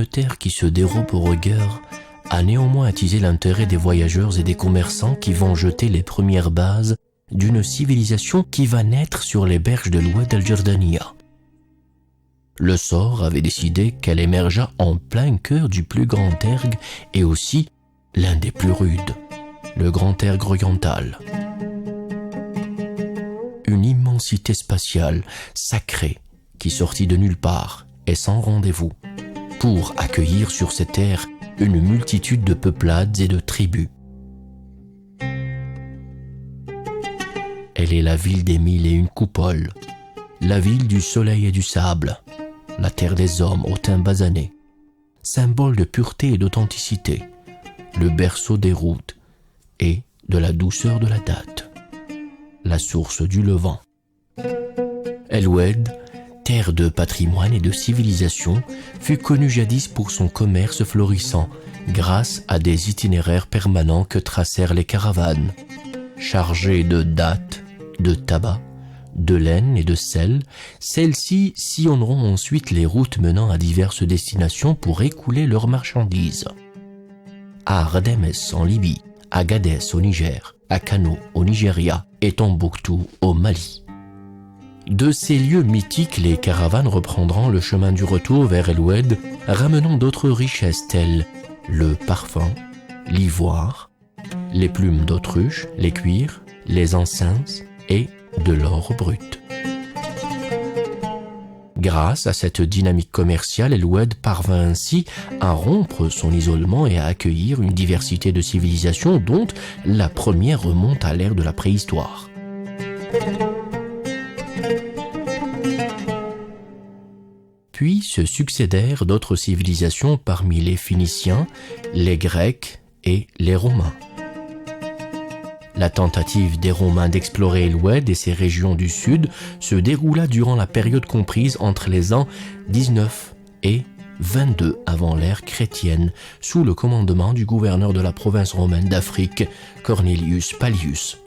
Une terre qui se dérobe au regard a néanmoins attisé l'intérêt des voyageurs et des commerçants qui vont jeter les premières bases d'une civilisation qui va naître sur les berges de l'Oued el-Jordania. Le sort avait décidé qu'elle émergea en plein cœur du plus grand erg et aussi l'un des plus rudes, le grand erg oriental. Une immensité spatiale, sacrée, qui sortit de nulle part et sans rendez-vous, pour accueillir sur cette terre une multitude de peuplades et de tribus. Elle est la ville des 1001 coupoles, la ville du soleil et du sable, la terre des hommes au teint basané, symbole de pureté et d'authenticité, le berceau des routes et de la douceur de la date, la source du Levant. El-Oued, terre de patrimoine et de civilisation, fut connue jadis pour son commerce florissant grâce à des itinéraires permanents que tracèrent les caravanes, chargées de dattes, de tabac, de laine et de sel. Celles-ci sillonneront ensuite les routes menant à diverses destinations pour écouler leurs marchandises. À Rdemes en Libye, à Agadez au Niger, à Kano au Nigeria et Tombouctou au Mali. De ces lieux mythiques, les caravanes reprendront le chemin du retour vers El-Oued, ramenant d'autres richesses telles le parfum, l'ivoire, les plumes d'autruche, les cuirs, les encens et de l'or brut. Grâce à cette dynamique commerciale, El-Oued parvint ainsi à rompre son isolement et à accueillir une diversité de civilisations dont la première remonte à l'ère de la préhistoire. Puis se succédèrent d'autres civilisations parmi les Phéniciens, les Grecs et les Romains. La tentative des Romains d'explorer El-Oued et ses régions du sud se déroula durant la période comprise entre les ans 19 et 22 avant l'ère chrétienne, sous le commandement du gouverneur de la province romaine d'Afrique, Cornelius Pallius.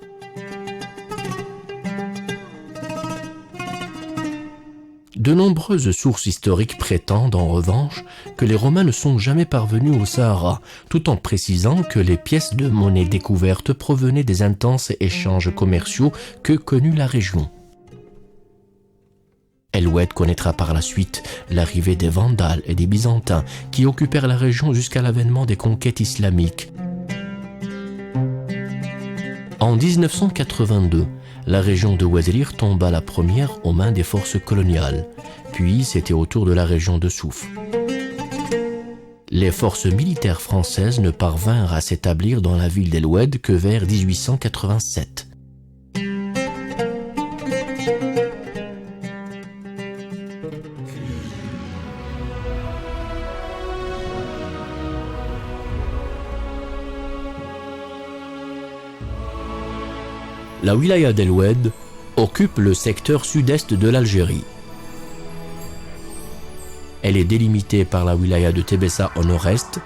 De nombreuses sources historiques prétendent en revanche que les Romains ne sont jamais parvenus au Sahara, tout en précisant que les pièces de monnaie découvertes provenaient des intenses échanges commerciaux que connut la région. El-Oued connaîtra par la suite l'arrivée des Vandales et des Byzantins qui occupèrent la région jusqu'à l'avènement des conquêtes islamiques. En 1982, la région de Ouazélir tomba la première aux mains des forces coloniales, puis c'était au tour de la région de Souf. Les forces militaires françaises ne parvinrent à s'établir dans la ville d'El-Oued que vers 1887. La wilaya d'El-Oued occupe le secteur sud-est de l'Algérie. Elle est délimitée par la wilaya de Tébessa au nord-est,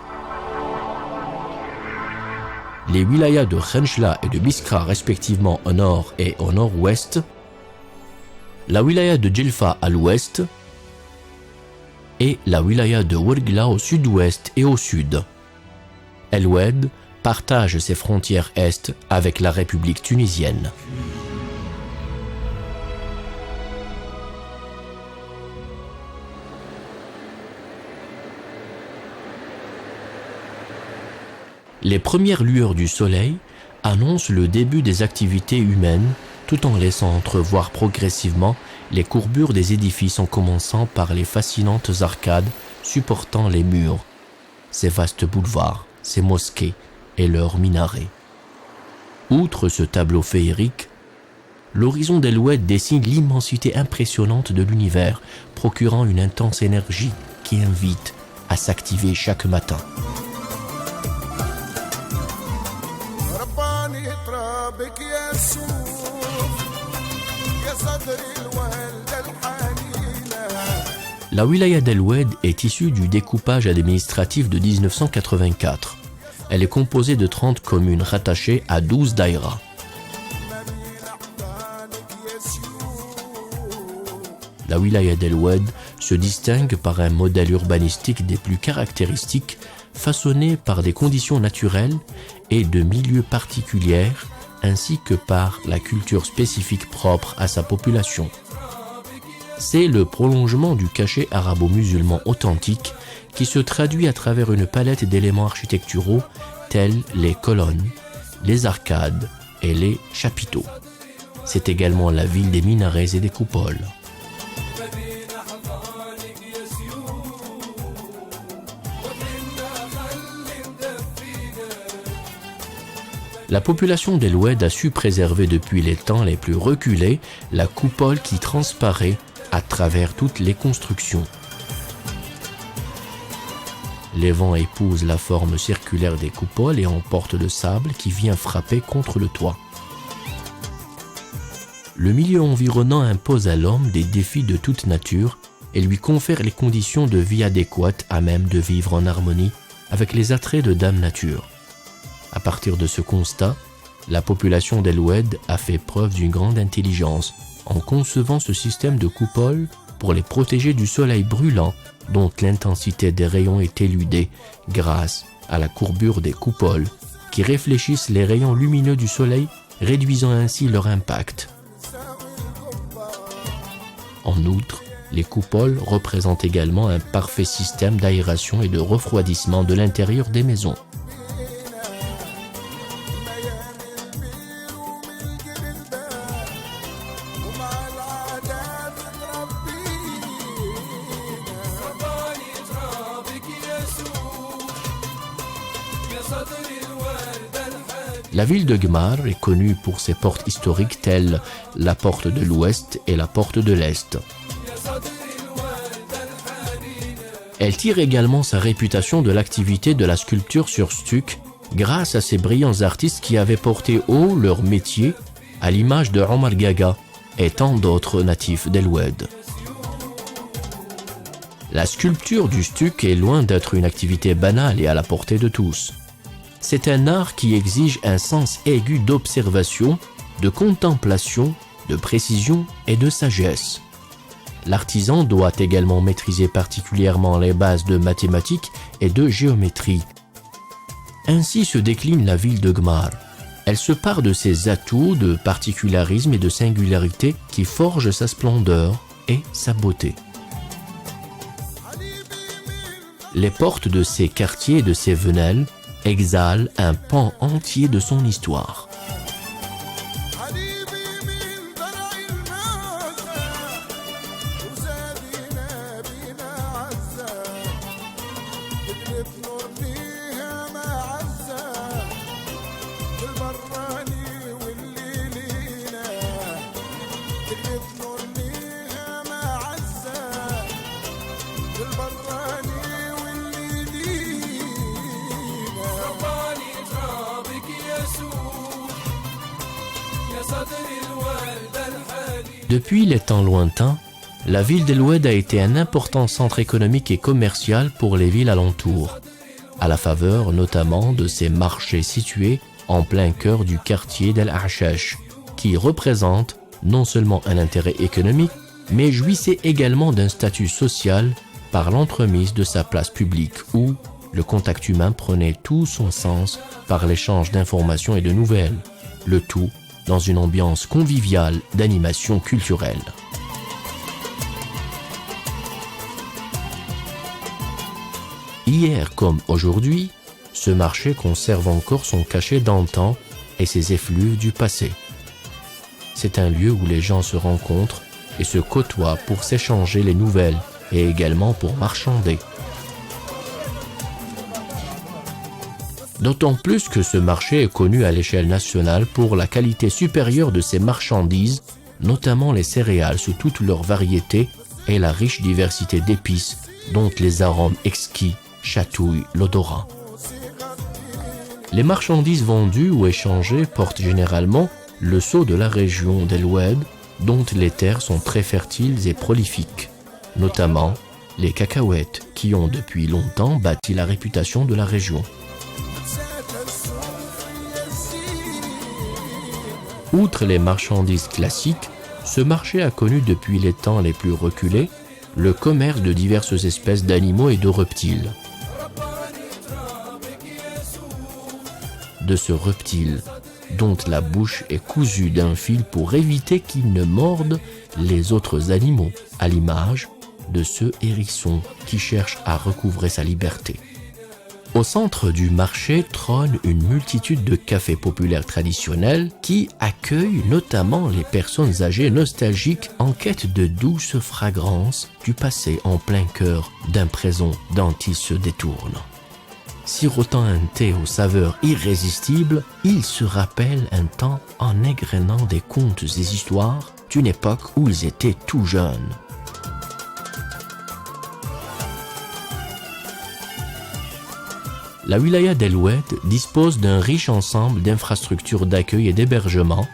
les wilayas de Khenchla et de Biskra respectivement au nord et au nord-ouest, la wilaya de Djelfa à l'ouest et la wilaya de Ouergla au sud-ouest et au sud. El-Oued partage ses frontières est avec la République tunisienne. Les premières lueurs du soleil annoncent le début des activités humaines, tout en laissant entrevoir progressivement les courbures des édifices en commençant par les fascinantes arcades supportant les murs, ces vastes boulevards, ces mosquées et leurs minarets. Outre ce tableau féerique, l'horizon d'El-Oued dessine l'immensité impressionnante de l'univers, procurant une intense énergie qui invite à s'activer chaque matin. La wilaya d'El-Oued est issue du découpage administratif de 1984. Elle est composée de 30 communes rattachées à 12 daïras. La wilaya d'El-Oued se se distingue par un modèle urbanistique des plus caractéristiques, façonné par des conditions naturelles et de milieux particuliers, ainsi que par la culture spécifique propre à sa population. C'est le prolongement du cachet arabo-musulman authentique qui se traduit à travers une palette d'éléments architecturaux tels les colonnes, les arcades et les chapiteaux. C'est également la ville des minarets et des coupoles. La population d'El Oued a su préserver depuis les temps les plus reculés la coupole qui transparaît à travers toutes les constructions. Les vents épousent la forme circulaire des coupoles et emportent le sable qui vient frapper contre le toit. Le milieu environnant impose à l'homme des défis de toute nature et lui confère les conditions de vie adéquates à même de vivre en harmonie avec les attraits de Dame Nature. À partir de ce constat, la population d'El Oued a fait preuve d'une grande intelligence en concevant ce système de coupoles pour les protéger du soleil brûlant dont l'intensité des rayons est éludée grâce à la courbure des coupoles qui réfléchissent les rayons lumineux du soleil, réduisant ainsi leur impact. En outre, les coupoles représentent également un parfait système d'aération et de refroidissement de l'intérieur des maisons. La ville de Gmar est connue pour ses portes historiques telles la porte de l'Ouest et la porte de l'Est. Elle tire également sa réputation de l'activité de la sculpture sur stuc grâce à ses brillants artistes qui avaient porté haut leur métier à l'image de Omar Gaga et tant d'autres natifs d'El Oued. La sculpture du stuc est loin d'être une activité banale et à la portée de tous. C'est un art qui exige un sens aigu d'observation, de contemplation, de précision et de sagesse. L'artisan doit également maîtriser particulièrement les bases de mathématiques et de géométrie. Ainsi se décline la ville de Gmar. Elle se pare de ses atouts de particularisme et de singularité qui forgent sa splendeur et sa beauté. Les portes de ses quartiers et de ses venelles exhale un pan entier de son histoire. Depuis les temps lointains, la ville d'El Oued a été un important centre économique et commercial pour les villes alentours, à la faveur notamment de ses marchés situés en plein cœur du quartier d'El Achash, qui représente non seulement un intérêt économique, mais jouissait également d'un statut social par l'entremise de sa place publique où le contact humain prenait tout son sens par l'échange d'informations et de nouvelles, le tout dans une ambiance conviviale d'animation culturelle. Hier comme aujourd'hui, ce marché conserve encore son cachet d'antan et ses effluves du passé. C'est un lieu où les gens se rencontrent et se côtoient pour s'échanger les nouvelles et également pour marchander. D'autant plus que ce marché est connu à l'échelle nationale pour la qualité supérieure de ses marchandises, notamment les céréales sous toutes leurs variétés et la riche diversité d'épices dont les arômes exquis chatouillent l'odorat. Les marchandises vendues ou échangées portent généralement le sceau de la région d'El Oued, dont les terres sont très fertiles et prolifiques, notamment les cacahuètes qui ont depuis longtemps bâti la réputation de la région. Outre les marchandises classiques, ce marché a connu depuis les temps les plus reculés le commerce de diverses espèces d'animaux et de reptiles. De ce reptile, dont la bouche est cousue d'un fil pour éviter qu'il ne morde les autres animaux, à l'image de ce hérisson qui cherche à recouvrer sa liberté. Au centre du marché trône une multitude de cafés populaires traditionnels qui accueillent notamment les personnes âgées nostalgiques en quête de douces fragrances du passé en plein cœur d'un présent dont ils se détournent. Sirotant un thé aux saveurs irrésistibles, ils se rappellent un temps en égrenant des contes et histoires d'une époque où ils étaient tout jeunes. La wilaya d'El Oued dispose d'un riche ensemble d'infrastructures d'accueil et d'hébergement,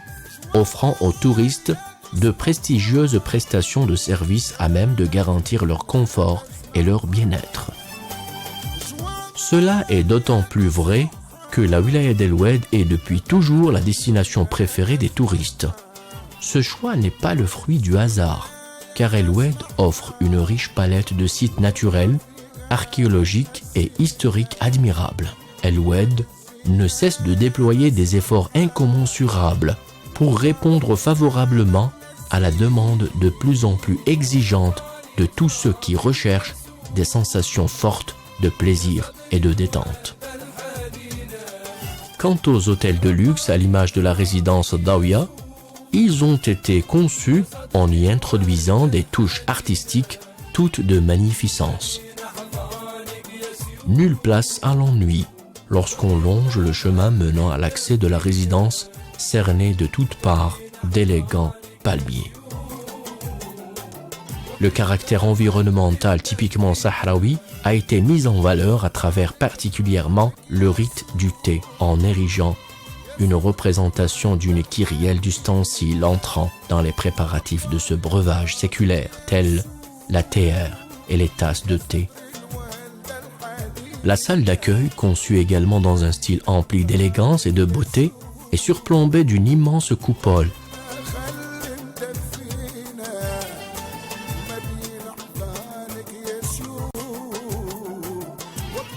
offrant aux touristes de prestigieuses prestations de services à même de garantir leur confort et leur bien-être. Cela est d'autant plus vrai que la wilaya d'El Oued est depuis toujours la destination préférée des touristes. Ce choix n'est pas le fruit du hasard, car El Oued offre une riche palette de sites naturels, archéologiques et historiques admirables. El Oued ne cesse de déployer des efforts incommensurables pour répondre favorablement à la demande de plus en plus exigeante de tous ceux qui recherchent des sensations fortes de plaisir et de détente. Quant aux hôtels de luxe à l'image de la résidence Dawiya, ils ont été conçus en y introduisant des touches artistiques toutes de magnificence. Nulle place à l'ennui lorsqu'on longe le chemin menant à l'accès de la résidence cerné de toutes parts d'élégants palmiers. Le caractère environnemental typiquement sahraoui a été mis en valeur à travers particulièrement le rite du thé en érigeant une représentation d'une kyrielle d'ustensiles entrant dans les préparatifs de ce breuvage séculaire, tels la théière et les tasses de thé. La salle d'accueil, conçue également dans un style empli d'élégance et de beauté, est surplombée d'une immense coupole.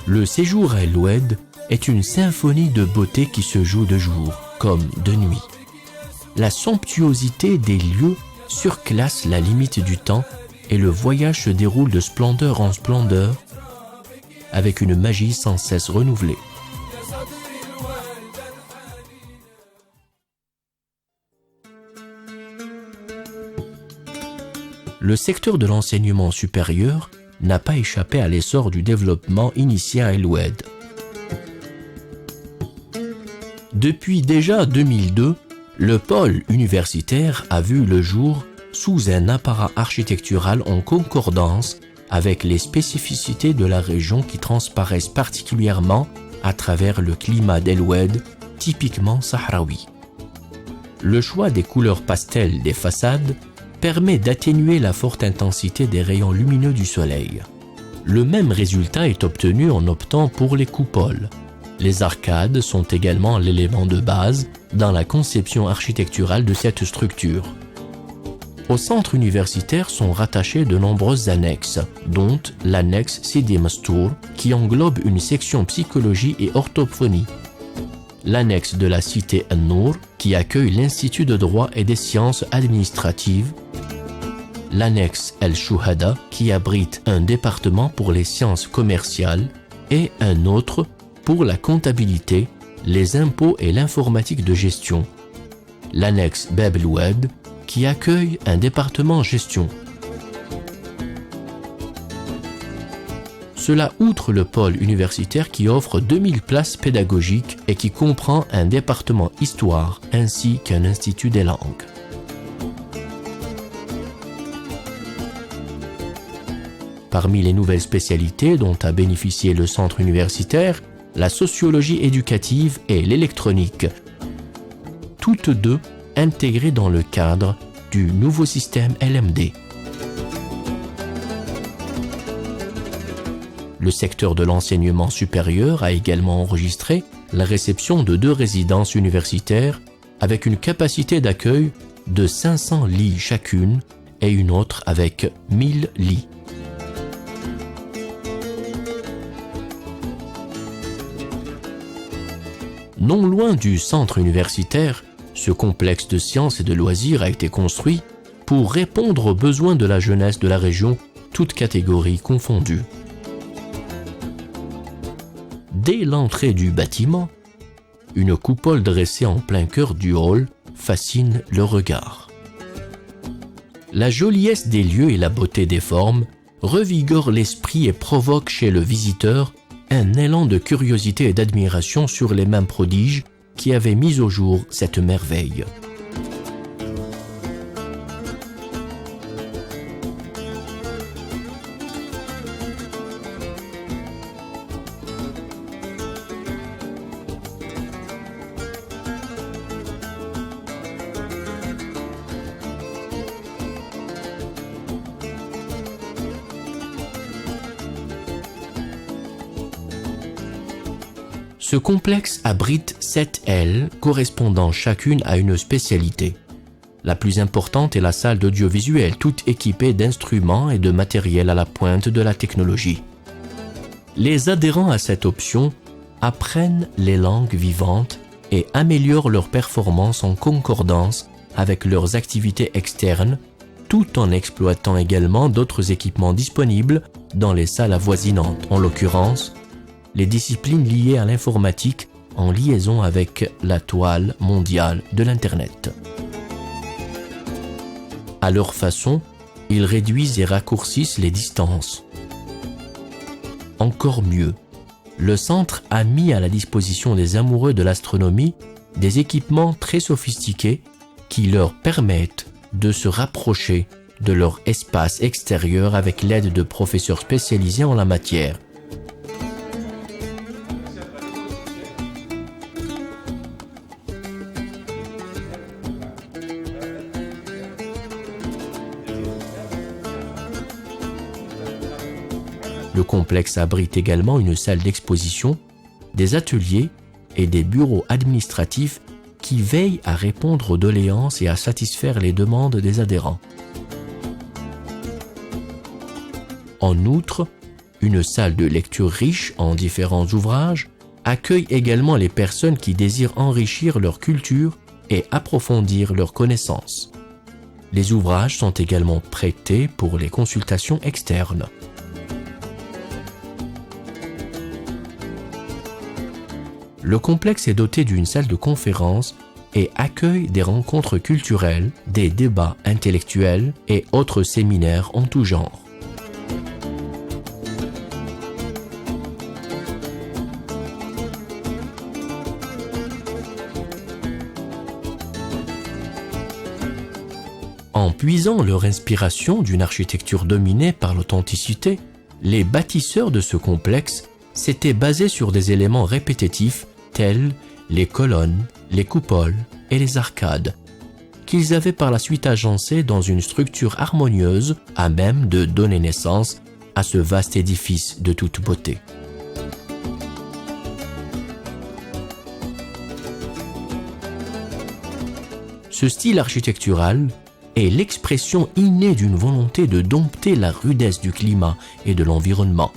Le séjour à El Oued est une symphonie de beauté qui se joue de jour comme de nuit. La somptuosité des lieux surclasse la limite du temps et le voyage se déroule de splendeur en splendeur avec une magie sans cesse renouvelée. Le secteur de l'enseignement supérieur n'a pas échappé à l'essor du développement initié à El Oued. Depuis déjà 2002, le pôle universitaire a vu le jour sous un apparat architectural en concordance avec les spécificités de la région qui transparaissent particulièrement à travers le climat d'El Oued, typiquement sahraoui. Le choix des couleurs pastel des façades permet d'atténuer la forte intensité des rayons lumineux du soleil. Le même résultat est obtenu en optant pour les coupoles. Les arcades sont également l'élément de base dans la conception architecturale de cette structure. Au centre universitaire sont rattachées de nombreuses annexes, dont l'annexe Sidi Mastour, qui englobe une section psychologie et orthophonie. L'annexe de la cité An-Nour, qui accueille l'Institut de droit et des sciences administratives. L'annexe El-Shuhada, qui abrite un département pour les sciences commerciales, et un autre pour la comptabilité, les impôts et l'informatique de gestion. L'annexe Bab El Oued, qui accueille un département gestion. Cela outre le pôle universitaire qui offre 2000 places pédagogiques et qui comprend un département histoire ainsi qu'un institut des langues. Parmi les nouvelles spécialités dont a bénéficié le centre universitaire, la sociologie éducative et l'électronique, toutes deux intégrées dans le cadre du nouveau système LMD. Le secteur de l'enseignement supérieur a également enregistré la réception de 2 résidences universitaires avec une capacité d'accueil de 500 lits chacune et une autre avec 1000 lits. Non loin du centre universitaire, ce complexe de sciences et de loisirs a été construit pour répondre aux besoins de la jeunesse de la région, toutes catégories confondues. Dès l'entrée du bâtiment, une coupole dressée en plein cœur du hall fascine le regard. La joliesse des lieux et la beauté des formes revigorent l'esprit et provoquent chez le visiteur un élan de curiosité et d'admiration sur les mains prodiges qui avaient mis au jour cette merveille. Ce complexe abrite 7 ailes correspondant chacune à une spécialité. La plus importante est la salle d'audiovisuel, toute équipée d'instruments et de matériel à la pointe de la technologie. Les adhérents à cette option apprennent les langues vivantes et améliorent leurs performances en concordance avec leurs activités externes, tout en exploitant également d'autres équipements disponibles dans les salles avoisinantes, en l'occurrence les disciplines liées à l'informatique en liaison avec la toile mondiale de l'Internet. À leur façon, ils réduisent et raccourcissent les distances. Encore mieux, le centre a mis à la disposition des amoureux de l'astronomie des équipements très sophistiqués qui leur permettent de se rapprocher de leur espace extérieur avec l'aide de professeurs spécialisés en la matière. Le complexe abrite également une salle d'exposition, des ateliers et des bureaux administratifs qui veillent à répondre aux doléances et à satisfaire les demandes des adhérents. En outre, une salle de lecture riche en différents ouvrages accueille également les personnes qui désirent enrichir leur culture et approfondir leurs connaissances. Les ouvrages sont également prêtés pour les consultations externes. Le complexe est doté d'une salle de conférence et accueille des rencontres culturelles, des débats intellectuels et autres séminaires en tout genre. En puisant leur inspiration d'une architecture dominée par l'authenticité, les bâtisseurs de ce complexe s'étaient basés sur des éléments répétitifs tels les colonnes, les coupoles et les arcades, qu'ils avaient par la suite agencés dans une structure harmonieuse à même de donner naissance à ce vaste édifice de toute beauté. Ce style architectural est l'expression innée d'une volonté de dompter la rudesse du climat et de l'environnement.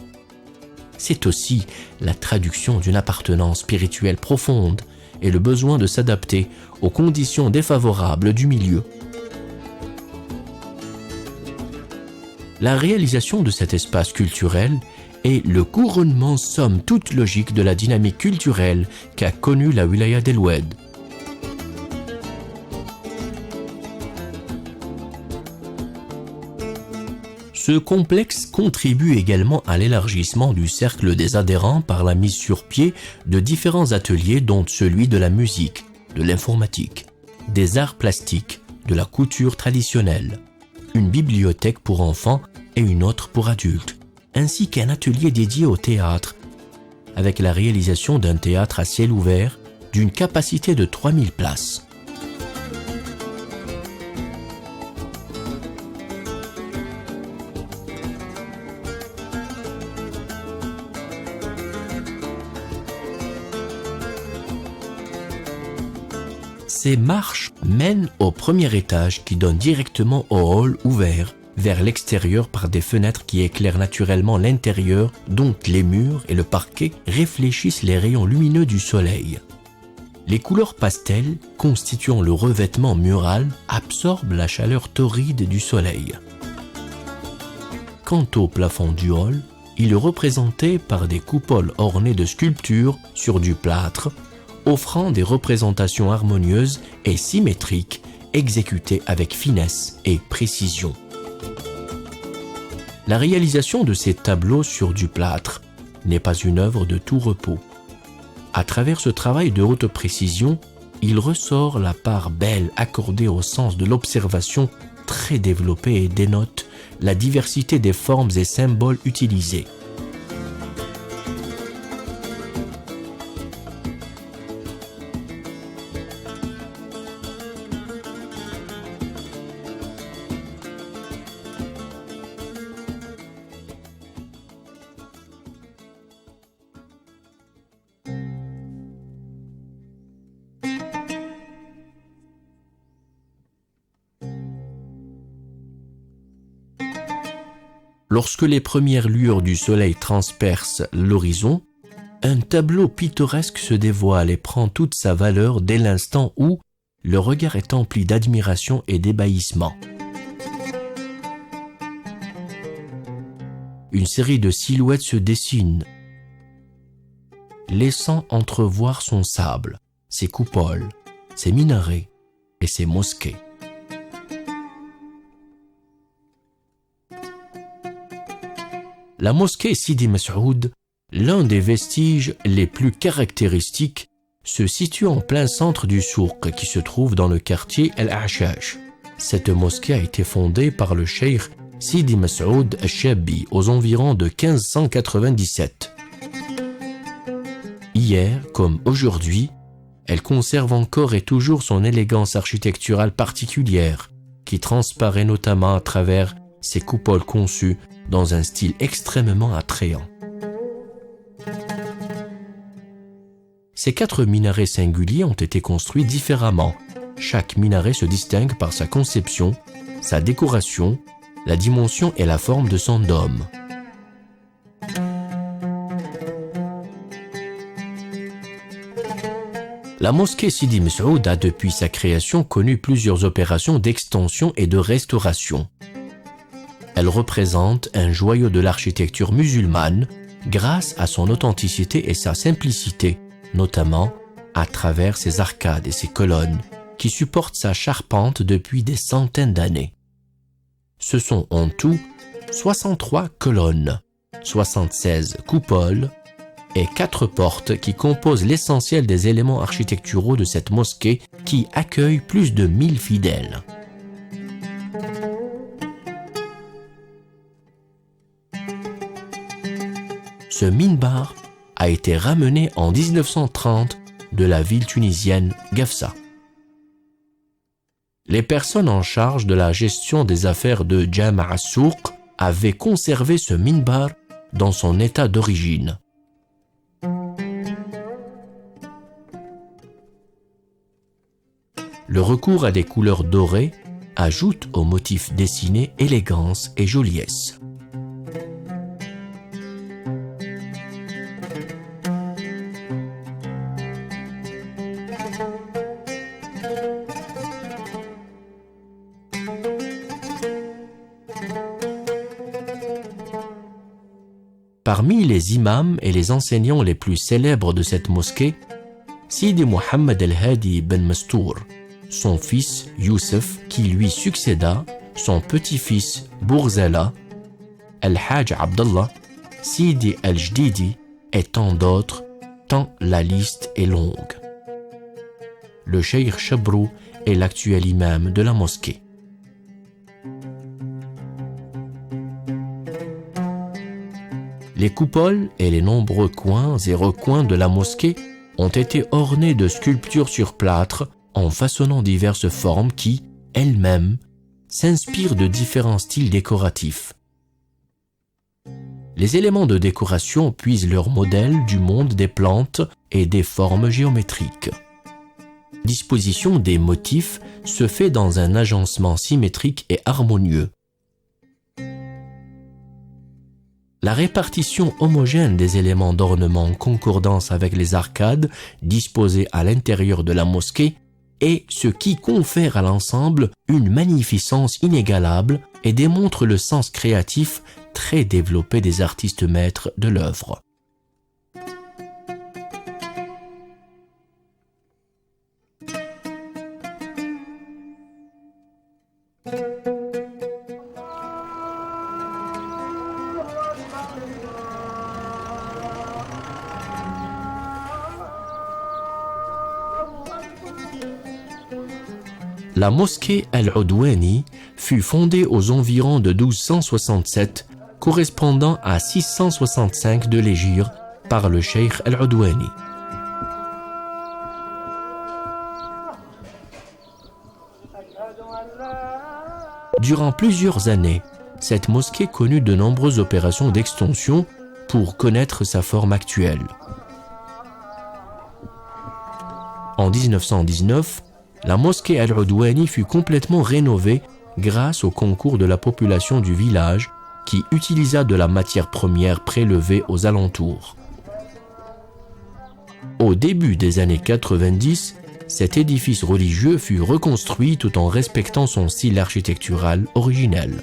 C'est aussi la traduction d'une appartenance spirituelle profonde et le besoin de s'adapter aux conditions défavorables du milieu. La réalisation de cet espace culturel est le couronnement somme toute logique de la dynamique culturelle qu'a connue la wilaya d'El Oued. Ce complexe contribue également à l'élargissement du cercle des adhérents par la mise sur pied de différents ateliers dont celui de la musique, de l'informatique, des arts plastiques, de la couture traditionnelle, une bibliothèque pour enfants et une autre pour adultes, ainsi qu'un atelier dédié au théâtre, avec la réalisation d'un théâtre à ciel ouvert d'une capacité de 3000 places. Ces marches mènent au premier étage qui donne directement au hall ouvert vers l'extérieur par des fenêtres qui éclairent naturellement l'intérieur dont les murs et le parquet réfléchissent les rayons lumineux du soleil. Les couleurs pastel, constituant le revêtement mural, absorbent la chaleur torride du soleil. Quant au plafond du hall, il est représenté par des coupoles ornées de sculptures sur du plâtre, offrant des représentations harmonieuses et symétriques exécutées avec finesse et précision. La réalisation de ces tableaux sur du plâtre n'est pas une œuvre de tout repos. À travers ce travail de haute précision, il ressort la part belle accordée au sens de l'observation très développée et dénote la diversité des formes et symboles utilisés. Lorsque les premières lueurs du soleil transpercent l'horizon, un tableau pittoresque se dévoile et prend toute sa valeur dès l'instant où le regard est empli d'admiration et d'ébahissement. Une série de silhouettes se dessine, laissant entrevoir son sable, ses coupoles, ses minarets et ses mosquées. La mosquée Sidi Masoud, l'un des vestiges les plus caractéristiques, se situe en plein centre du souk qui se trouve dans le quartier El-Ashash. Cette mosquée a été fondée par le cheikh Sidi Masoud al-Shabi aux environs de 1597. Hier comme aujourd'hui, elle conserve encore et toujours son élégance architecturale particulière qui transparaît notamment à travers ses coupoles conçues dans un style extrêmement attrayant. Ces 4 minarets singuliers ont été construits différemment. Chaque minaret se distingue par sa conception, sa décoration, la dimension et la forme de son dôme. La mosquée Sidi Masoud a depuis sa création connu plusieurs opérations d'extension et de restauration. Elle représente un joyau de l'architecture musulmane grâce à son authenticité et sa simplicité, notamment à travers ses arcades et ses colonnes qui supportent sa charpente depuis des centaines d'années. Ce sont en tout 63 colonnes, 76 coupoles et 4 portes qui composent l'essentiel des éléments architecturaux de cette mosquée qui accueille plus de 1000 fidèles. Ce minbar a été ramené en 1930 de la ville tunisienne Gafsa. Les personnes en charge de la gestion des affaires de Jama' as-Souq avaient conservé ce minbar dans son état d'origine. Le recours à des couleurs dorées ajoute au motif dessiné élégance et joliesse. Parmi les imams et les enseignants les plus célèbres de cette mosquée, Sidi Mohammed el-Hadi ben Mastour, son fils Youssef qui lui succéda, son petit-fils Bourzela, El-Hajj Abdallah, Sidi el-Jdidi et tant d'autres, tant la liste est longue. Le cheikh Chabrou est l'actuel imam de la mosquée. Les coupoles et les nombreux coins et recoins de la mosquée ont été ornés de sculptures sur plâtre en façonnant diverses formes qui, elles-mêmes, s'inspirent de différents styles décoratifs. Les éléments de décoration puisent leur modèle du monde des plantes et des formes géométriques. La disposition des motifs se fait dans un agencement symétrique et harmonieux. La répartition homogène des éléments d'ornement en concordance avec les arcades disposées à l'intérieur de la mosquée est ce qui confère à l'ensemble une magnificence inégalable et démontre le sens créatif très développé des artistes maîtres de l'œuvre. La mosquée Al-Udwani fut fondée aux environs de 1267, correspondant à 665 de l'Hégire, par le cheikh Al-Udwani. Durant plusieurs années, cette mosquée connut de nombreuses opérations d'extension pour connaître sa forme actuelle. En 1919, la mosquée Al-Udwani fut complètement rénovée grâce au concours de la population du village qui utilisa de la matière première prélevée aux alentours. Au début des années 90, cet édifice religieux fut reconstruit tout en respectant son style architectural originel.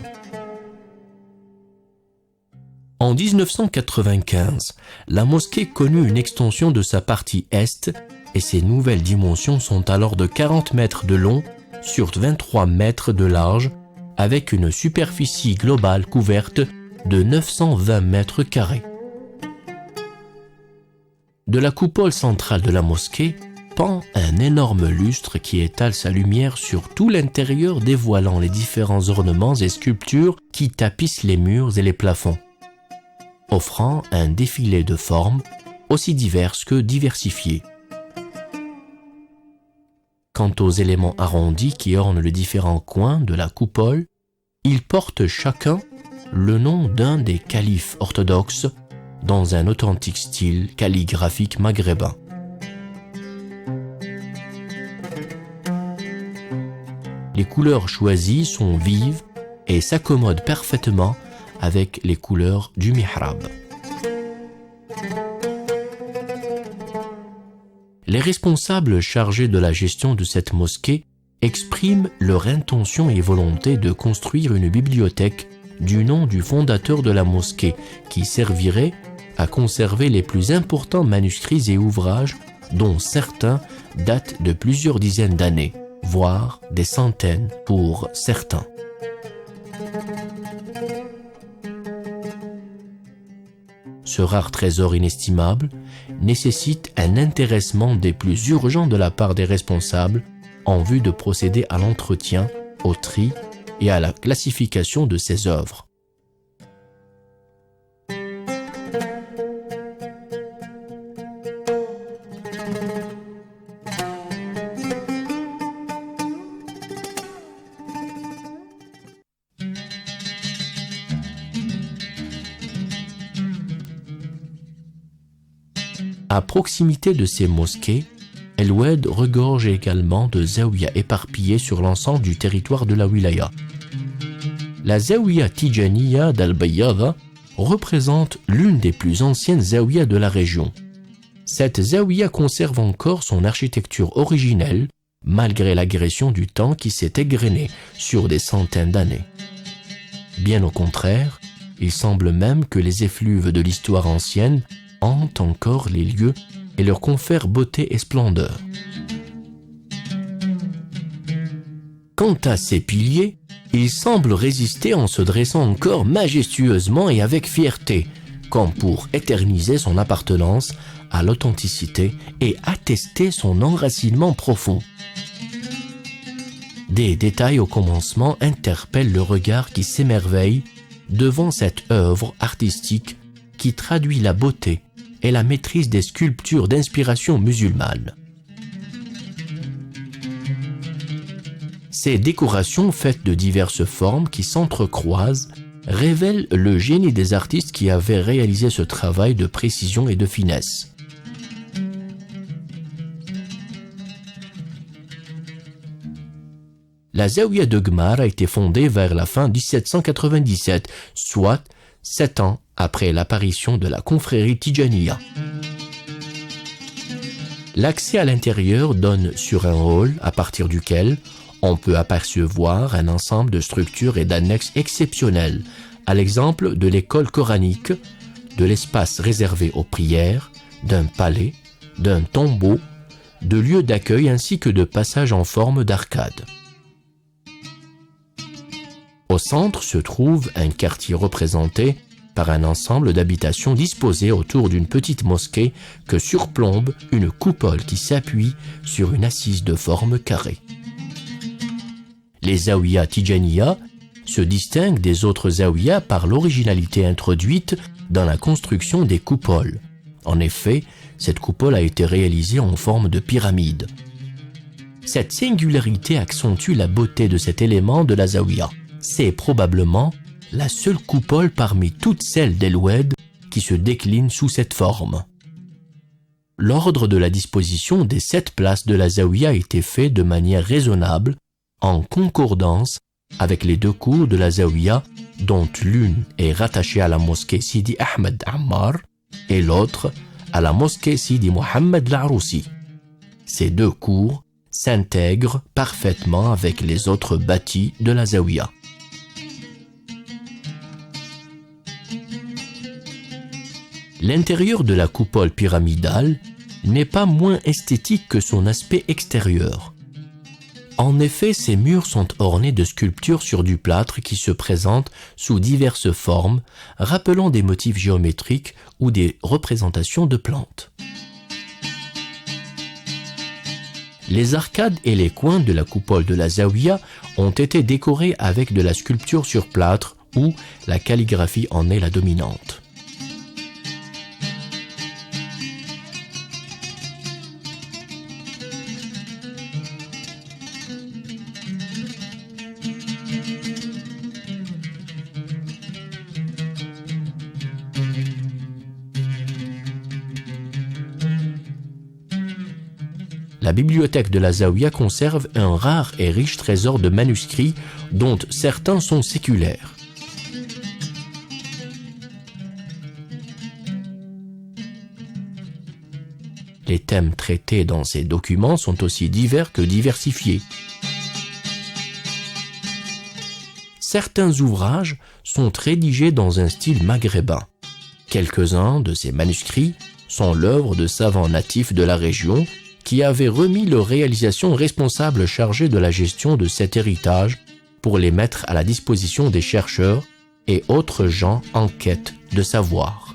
En 1995, la mosquée connut une extension de sa partie est et ses nouvelles dimensions sont alors de 40 mètres de long sur 23 mètres de large avec une superficie globale couverte de 920 mètres carrés. De la coupole centrale de la mosquée pend un énorme lustre qui étale sa lumière sur tout l'intérieur dévoilant les différents ornements et sculptures qui tapissent les murs et les plafonds, offrant un défilé de formes aussi diverses que diversifiées. Quant aux éléments arrondis qui ornent les différents coins de la coupole, ils portent chacun le nom d'un des califes orthodoxes dans un authentique style calligraphique maghrébin. Les couleurs choisies sont vives et s'accommodent parfaitement avec les couleurs du mihrab. Les responsables chargés de la gestion de cette mosquée expriment leur intention et volonté de construire une bibliothèque du nom du fondateur de la mosquée qui servirait à conserver les plus importants manuscrits et ouvrages dont certains datent de plusieurs dizaines d'années, voire des centaines pour certains. Ce rare trésor inestimable nécessite un intéressement des plus urgents de la part des responsables en vue de procéder à l'entretien, au tri et à la classification de ces œuvres. À proximité de ces mosquées, El Oued regorge également de zaouïas éparpillées sur l'ensemble du territoire de la wilaya. La zaouïa Tijaniya d'Al-Bayyada représente l'une des plus anciennes zaouïas de la région. Cette zaouïa conserve encore son architecture originelle, malgré l'agression du temps qui s'est égrené sur des centaines d'années. Bien au contraire, il semble même que les effluves de l'histoire ancienne hantent encore les lieux et leur confèrent beauté et splendeur. Quant à ces piliers, ils semblent résister en se dressant encore majestueusement et avec fierté, comme pour éterniser son appartenance à l'authenticité et attester son enracinement profond. Des détails au commencement interpellent le regard qui s'émerveille devant cette œuvre artistique qui traduit la beauté et la maîtrise des sculptures d'inspiration musulmane. Ces décorations faites de diverses formes qui s'entrecroisent révèlent le génie des artistes qui avaient réalisé ce travail de précision et de finesse. La Zaouïa de Gmar a été fondée vers la fin 1797, soit 7 ans après l'apparition de la confrérie Tijaniya. L'accès à l'intérieur donne sur un hall à partir duquel on peut apercevoir un ensemble de structures et d'annexes exceptionnelles, à l'exemple de l'école coranique, de l'espace réservé aux prières, d'un palais, d'un tombeau, de lieux d'accueil ainsi que de passages en forme d'arcade. Au centre se trouve un quartier représenté par un ensemble d'habitations disposées autour d'une petite mosquée que surplombe une coupole qui s'appuie sur une assise de forme carrée. Les zaouïas Tijaniya se distinguent des autres zaouïas par l'originalité introduite dans la construction des coupoles. En effet, cette coupole a été réalisée en forme de pyramide. Cette singularité accentue la beauté de cet élément de la zaouïa. C'est probablement la seule coupole parmi toutes celles d'El Oued qui se décline sous cette forme. L'ordre de la disposition des 7 places de la zaouïa a été fait de manière raisonnable, en concordance avec les 2 cours de la zaouïa, dont l'une est rattachée à la mosquée Sidi Ahmed Ammar et l'autre à la mosquée Sidi Mohammed L'Aroussi. Ces 2 cours s'intègrent parfaitement avec les autres bâtis de la zaouïa. L'intérieur de la coupole pyramidale n'est pas moins esthétique que son aspect extérieur. En effet, ses murs sont ornés de sculptures sur du plâtre qui se présentent sous diverses formes, rappelant des motifs géométriques ou des représentations de plantes. Les arcades et les coins de la coupole de la zaouïa ont été décorés avec de la sculpture sur plâtre où la calligraphie en est la dominante. La bibliothèque de la zaouïa conserve un rare et riche trésor de manuscrits dont certains sont séculaires. Les thèmes traités dans ces documents sont aussi divers que diversifiés. Certains ouvrages sont rédigés dans un style maghrébin. Quelques-uns de ces manuscrits sont l'œuvre de savants natifs de la région qui avaient remis leur réalisation aux responsables chargés de la gestion de cet héritage pour les mettre à la disposition des chercheurs et autres gens en quête de savoir.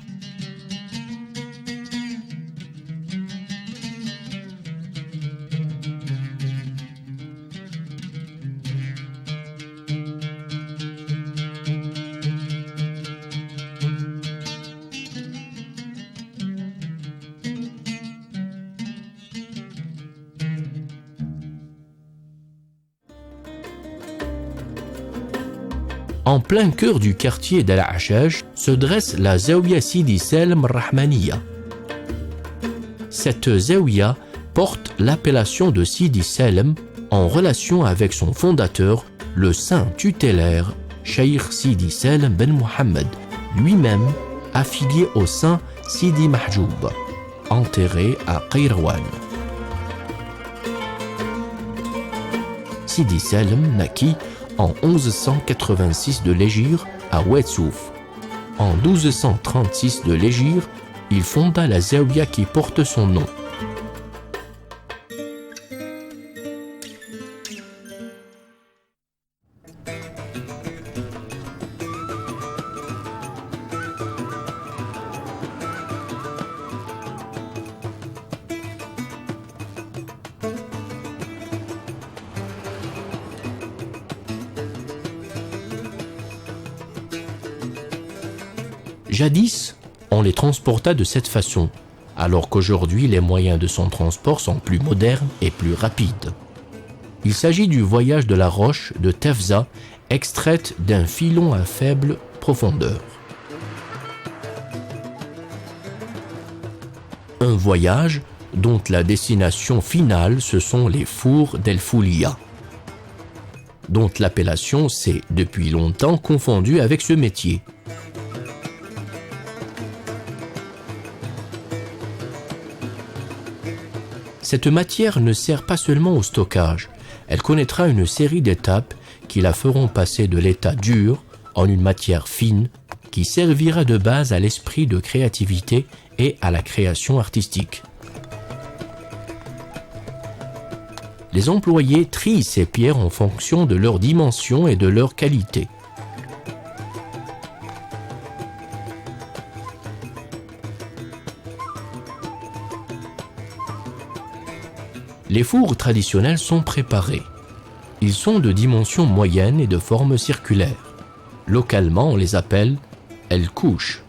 En plein cœur du quartier d'Al Hachaj se dresse la Zaouïa Sidi Salem Rahmaniya. Cette Zaouïa porte l'appellation de Sidi Salem en relation avec son fondateur, le saint tutélaire Cheikh Sidi Salem ben Mohammed, lui-même affilié au saint Sidi Mahjoub, enterré à Kairouan. Sidi Salem naquit en 1186 de l'Hégire à Ouedsouf. En 1236 de l'Hégire, il fonda la zaouïa qui porte son nom. Jadis, on les transporta de cette façon, alors qu'aujourd'hui les moyens de son transport sont plus modernes et plus rapides. Il s'agit du voyage de la roche de Tefza, extraite d'un filon à faible profondeur. Un voyage dont la destination finale ce sont les fours d'El Foulia, dont l'appellation s'est depuis longtemps confondue avec ce métier. Cette matière ne sert pas seulement au stockage, elle connaîtra une série d'étapes qui la feront passer de l'état dur en une matière fine qui servira de base à l'esprit de créativité et à la création artistique. Les employés trient ces pierres en fonction de leur dimension et de leur qualité. Les fours traditionnels sont préparés. Ils sont de dimension moyenne et de forme circulaire. Localement, on les appelle « el-couche ».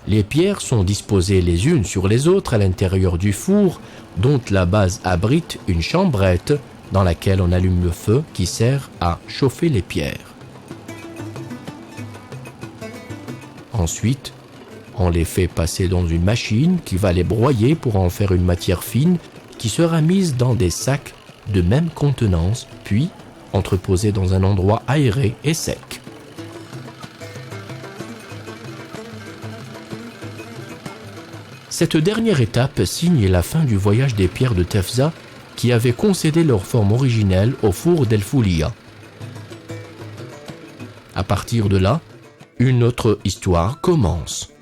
Les pierres sont disposées les unes sur les autres à l'intérieur du four, dont la base abrite une chambrette dans laquelle on allume le feu qui sert à chauffer les pierres. Ensuite, on les fait passer dans une machine qui va les broyer pour en faire une matière fine qui sera mise dans des sacs de même contenance, puis entreposée dans un endroit aéré et sec. Cette dernière étape signe la fin du voyage des pierres de Tefza qui avaient concédé leur forme originelle au four d'El Foulia. À partir de là, une autre histoire commence.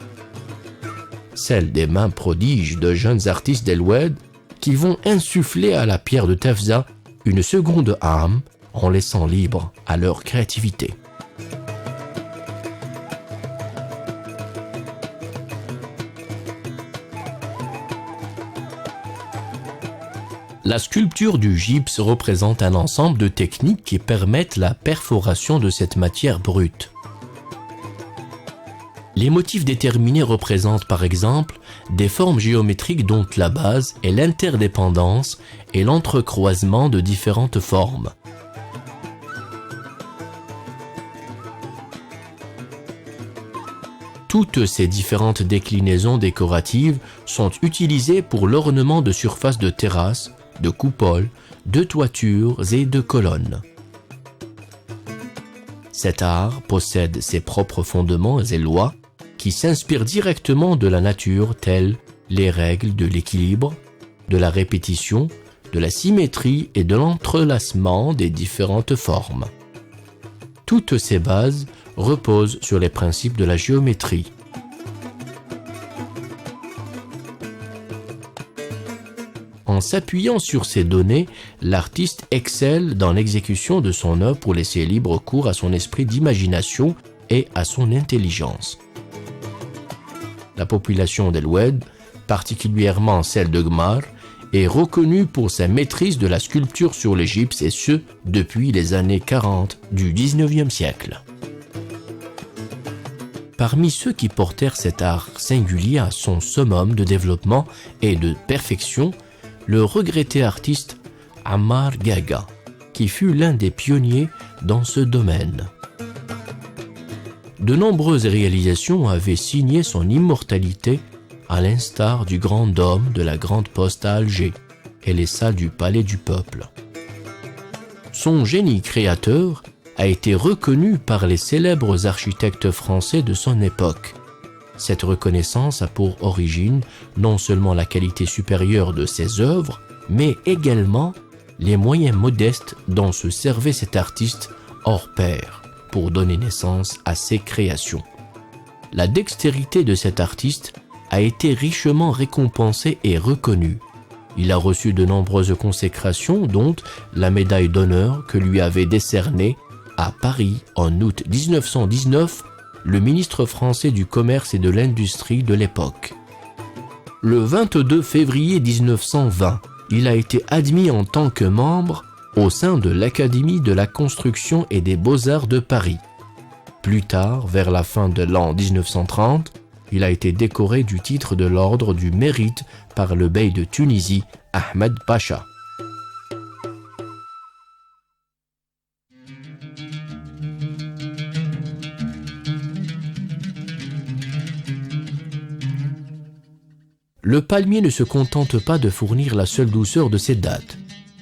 Celle des mains prodiges de jeunes artistes d'El Oued qui vont insuffler à la pierre de Tefza une seconde âme en laissant libre à leur créativité. La sculpture du gypse représente un ensemble de techniques qui permettent la perforation de cette matière brute. Les motifs déterminés représentent par exemple des formes géométriques dont la base est l'interdépendance et l'entrecroisement de différentes formes. Toutes ces différentes déclinaisons décoratives sont utilisées pour l'ornement de surfaces de terrasses, de coupoles, de toitures et de colonnes. Cet art possède ses propres fondements et lois qui s'inspirent directement de la nature, telles les règles de l'équilibre, de la répétition, de la symétrie et de l'entrelacement des différentes formes. Toutes ces bases reposent sur les principes de la géométrie. En s'appuyant sur ces données, l'artiste excelle dans l'exécution de son œuvre pour laisser libre cours à son esprit d'imagination et à son intelligence. La population d'El Oued, particulièrement celle de Gmar, est reconnue pour sa maîtrise de la sculpture sur le gypse et ce, depuis les années 40 du 19e siècle. Parmi ceux qui portèrent cet art singulier à son summum de développement et de perfection, le regretté artiste Ammar Gaga, qui fut l'un des pionniers dans ce domaine. De nombreuses réalisations avaient signé son immortalité, à l'instar du grand dôme de la Grande Poste à Alger et les salles du Palais du Peuple. Son génie créateur a été reconnu par les célèbres architectes français de son époque. Cette reconnaissance a pour origine non seulement la qualité supérieure de ses œuvres, mais également les moyens modestes dont se servait cet artiste hors pair pour donner naissance à ses créations. La dextérité de cet artiste a été richement récompensée et reconnue. Il a reçu de nombreuses consécrations, dont la médaille d'honneur que lui avait décernée à Paris en août 1919 le ministre français du Commerce et de l'Industrie de l'époque. Le 22 février 1920, il a été admis en tant que membre au sein de l'Académie de la Construction et des Beaux-Arts de Paris. Plus tard, vers la fin de l'an 1930, il a été décoré du titre de l'Ordre du Mérite par le bey de Tunisie, Ahmed Pacha. Le palmier ne se contente pas de fournir la seule douceur de ses dattes.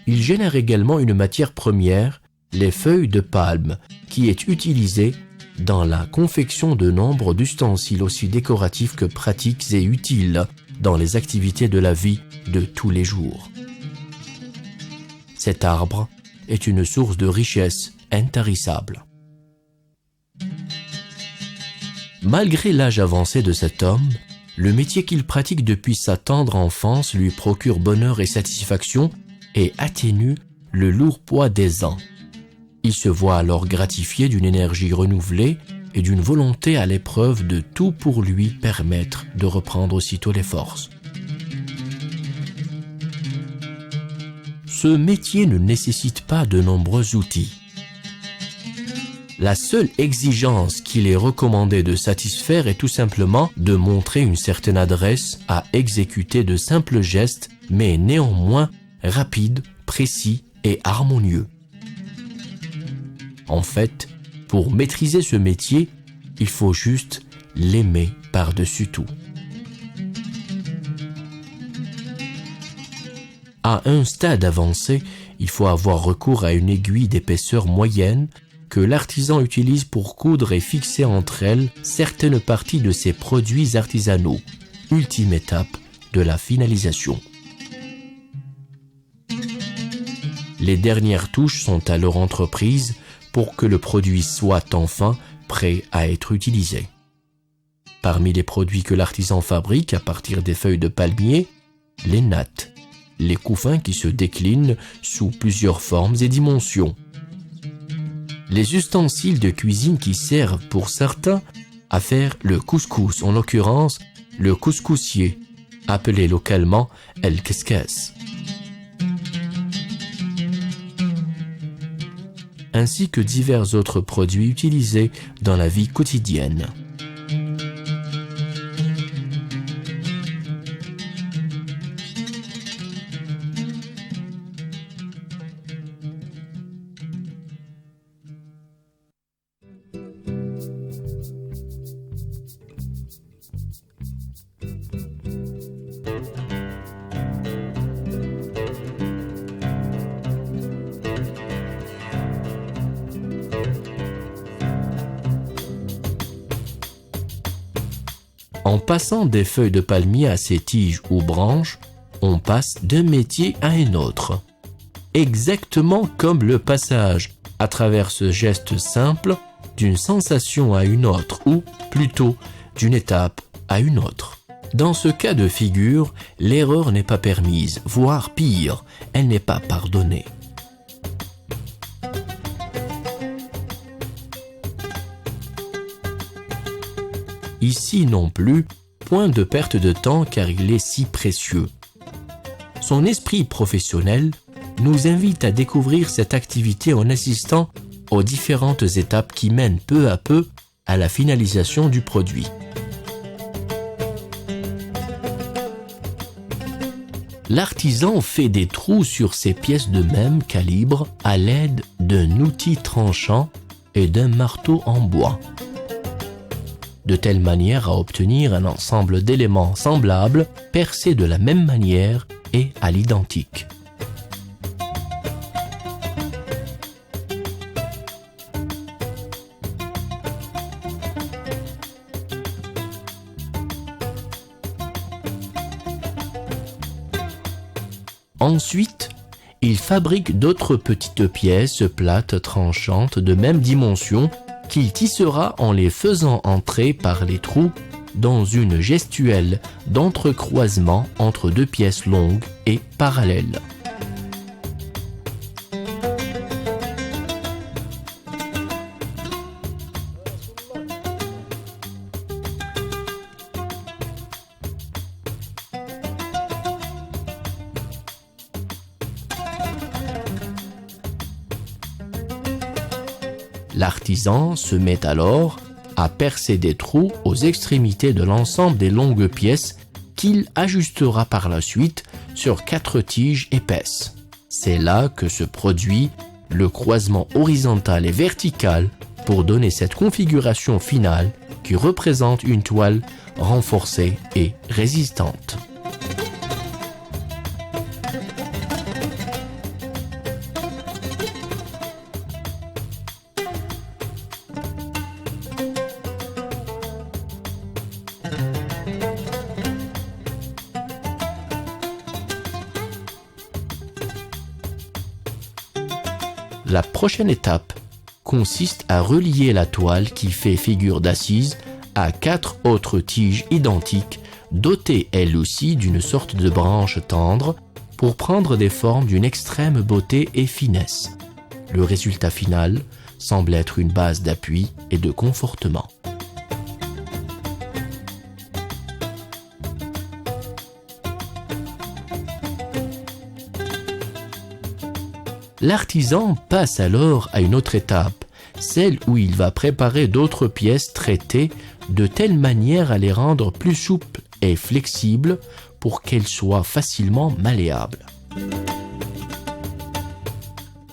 Il génère également une matière première, les feuilles de palme, qui est utilisée dans la confection de nombre d'ustensiles aussi décoratifs que pratiques et utiles, dans les activités de la vie de tous les jours. Cet arbre est une source de richesse intarissable. Malgré l'âge avancé de cet homme, le métier qu'il pratique depuis sa tendre enfance lui procure bonheur et satisfaction et atténue le lourd poids des ans. Il se voit alors gratifié d'une énergie renouvelée et d'une volonté à l'épreuve de tout pour lui permettre de reprendre aussitôt les forces. Ce métier ne nécessite pas de nombreux outils. La seule exigence qu'il est recommandé de satisfaire est tout simplement de montrer une certaine adresse à exécuter de simples gestes, mais néanmoins rapides, précis et harmonieux. En fait, pour maîtriser ce métier, il faut juste l'aimer par-dessus tout. À un stade avancé, il faut avoir recours à une aiguille d'épaisseur moyenne que l'artisan utilise pour coudre et fixer entre elles certaines parties de ses produits artisanaux, ultime étape de la finalisation. Les dernières touches sont alors entreprises pour que le produit soit enfin prêt à être utilisé. Parmi les produits que l'artisan fabrique à partir des feuilles de palmier, les nattes, les couffins qui se déclinent sous plusieurs formes et dimensions, les ustensiles de cuisine qui servent pour certains à faire le couscous, en l'occurrence le couscoussier, appelé localement el keskes, ainsi que divers autres produits utilisés dans la vie quotidienne. En passant des feuilles de palmier à ses tiges ou branches, on passe d'un métier à un autre. Exactement comme le passage, à travers ce geste simple, d'une sensation à une autre, ou plutôt d'une étape à une autre. Dans ce cas de figure, l'erreur n'est pas permise, voire pire, elle n'est pas pardonnée. Ici non plus, point de perte de temps car il est si précieux. Son esprit professionnel nous invite à découvrir cette activité en assistant aux différentes étapes qui mènent peu à peu à la finalisation du produit. L'artisan fait des trous sur ces pièces de même calibre à l'aide d'un outil tranchant et d'un marteau en bois, de telle manière à obtenir un ensemble d'éléments semblables, percés de la même manière et à l'identique. Ensuite, il fabrique d'autres petites pièces plates tranchantes de même dimension qu'il tissera en les faisant entrer par les trous dans une gestuelle d'entrecroisement entre deux pièces longues et parallèles. L'artisan se met alors à percer des trous aux extrémités de l'ensemble des longues pièces qu'il ajustera par la suite sur 4 tiges épaisses. C'est là que se produit le croisement horizontal et vertical pour donner cette configuration finale qui représente une toile renforcée et résistante. La prochaine étape consiste à relier la toile qui fait figure d'assise à 4 autres tiges identiques, dotées elles aussi d'une sorte de branche tendre pour prendre des formes d'une extrême beauté et finesse. Le résultat final semble être une base d'appui et de confortement. L'artisan passe alors à une autre étape, celle où il va préparer d'autres pièces traitées de telle manière à les rendre plus souples et flexibles pour qu'elles soient facilement malléables.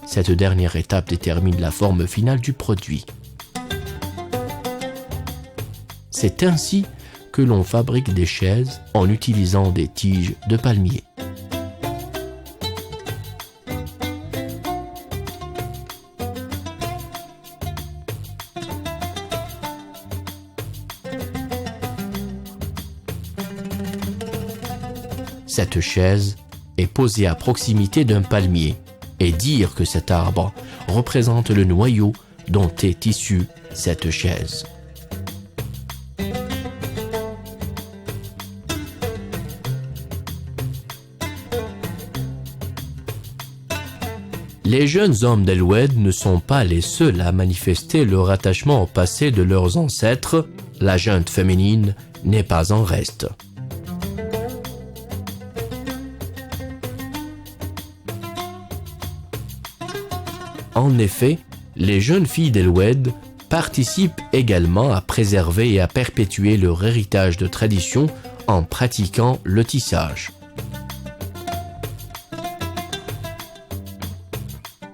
Cette dernière étape détermine la forme finale du produit. C'est ainsi que l'on fabrique des chaises en utilisant des tiges de palmier. Cette chaise est posée à proximité d'un palmier et dire que cet arbre représente le noyau dont est issue cette chaise. Les jeunes hommes d'El Oued ne sont pas les seuls à manifester leur attachement au passé de leurs ancêtres. La junte féminine n'est pas en reste. En effet, les jeunes filles d'El Oued participent également à préserver et à perpétuer leur héritage de tradition en pratiquant le tissage.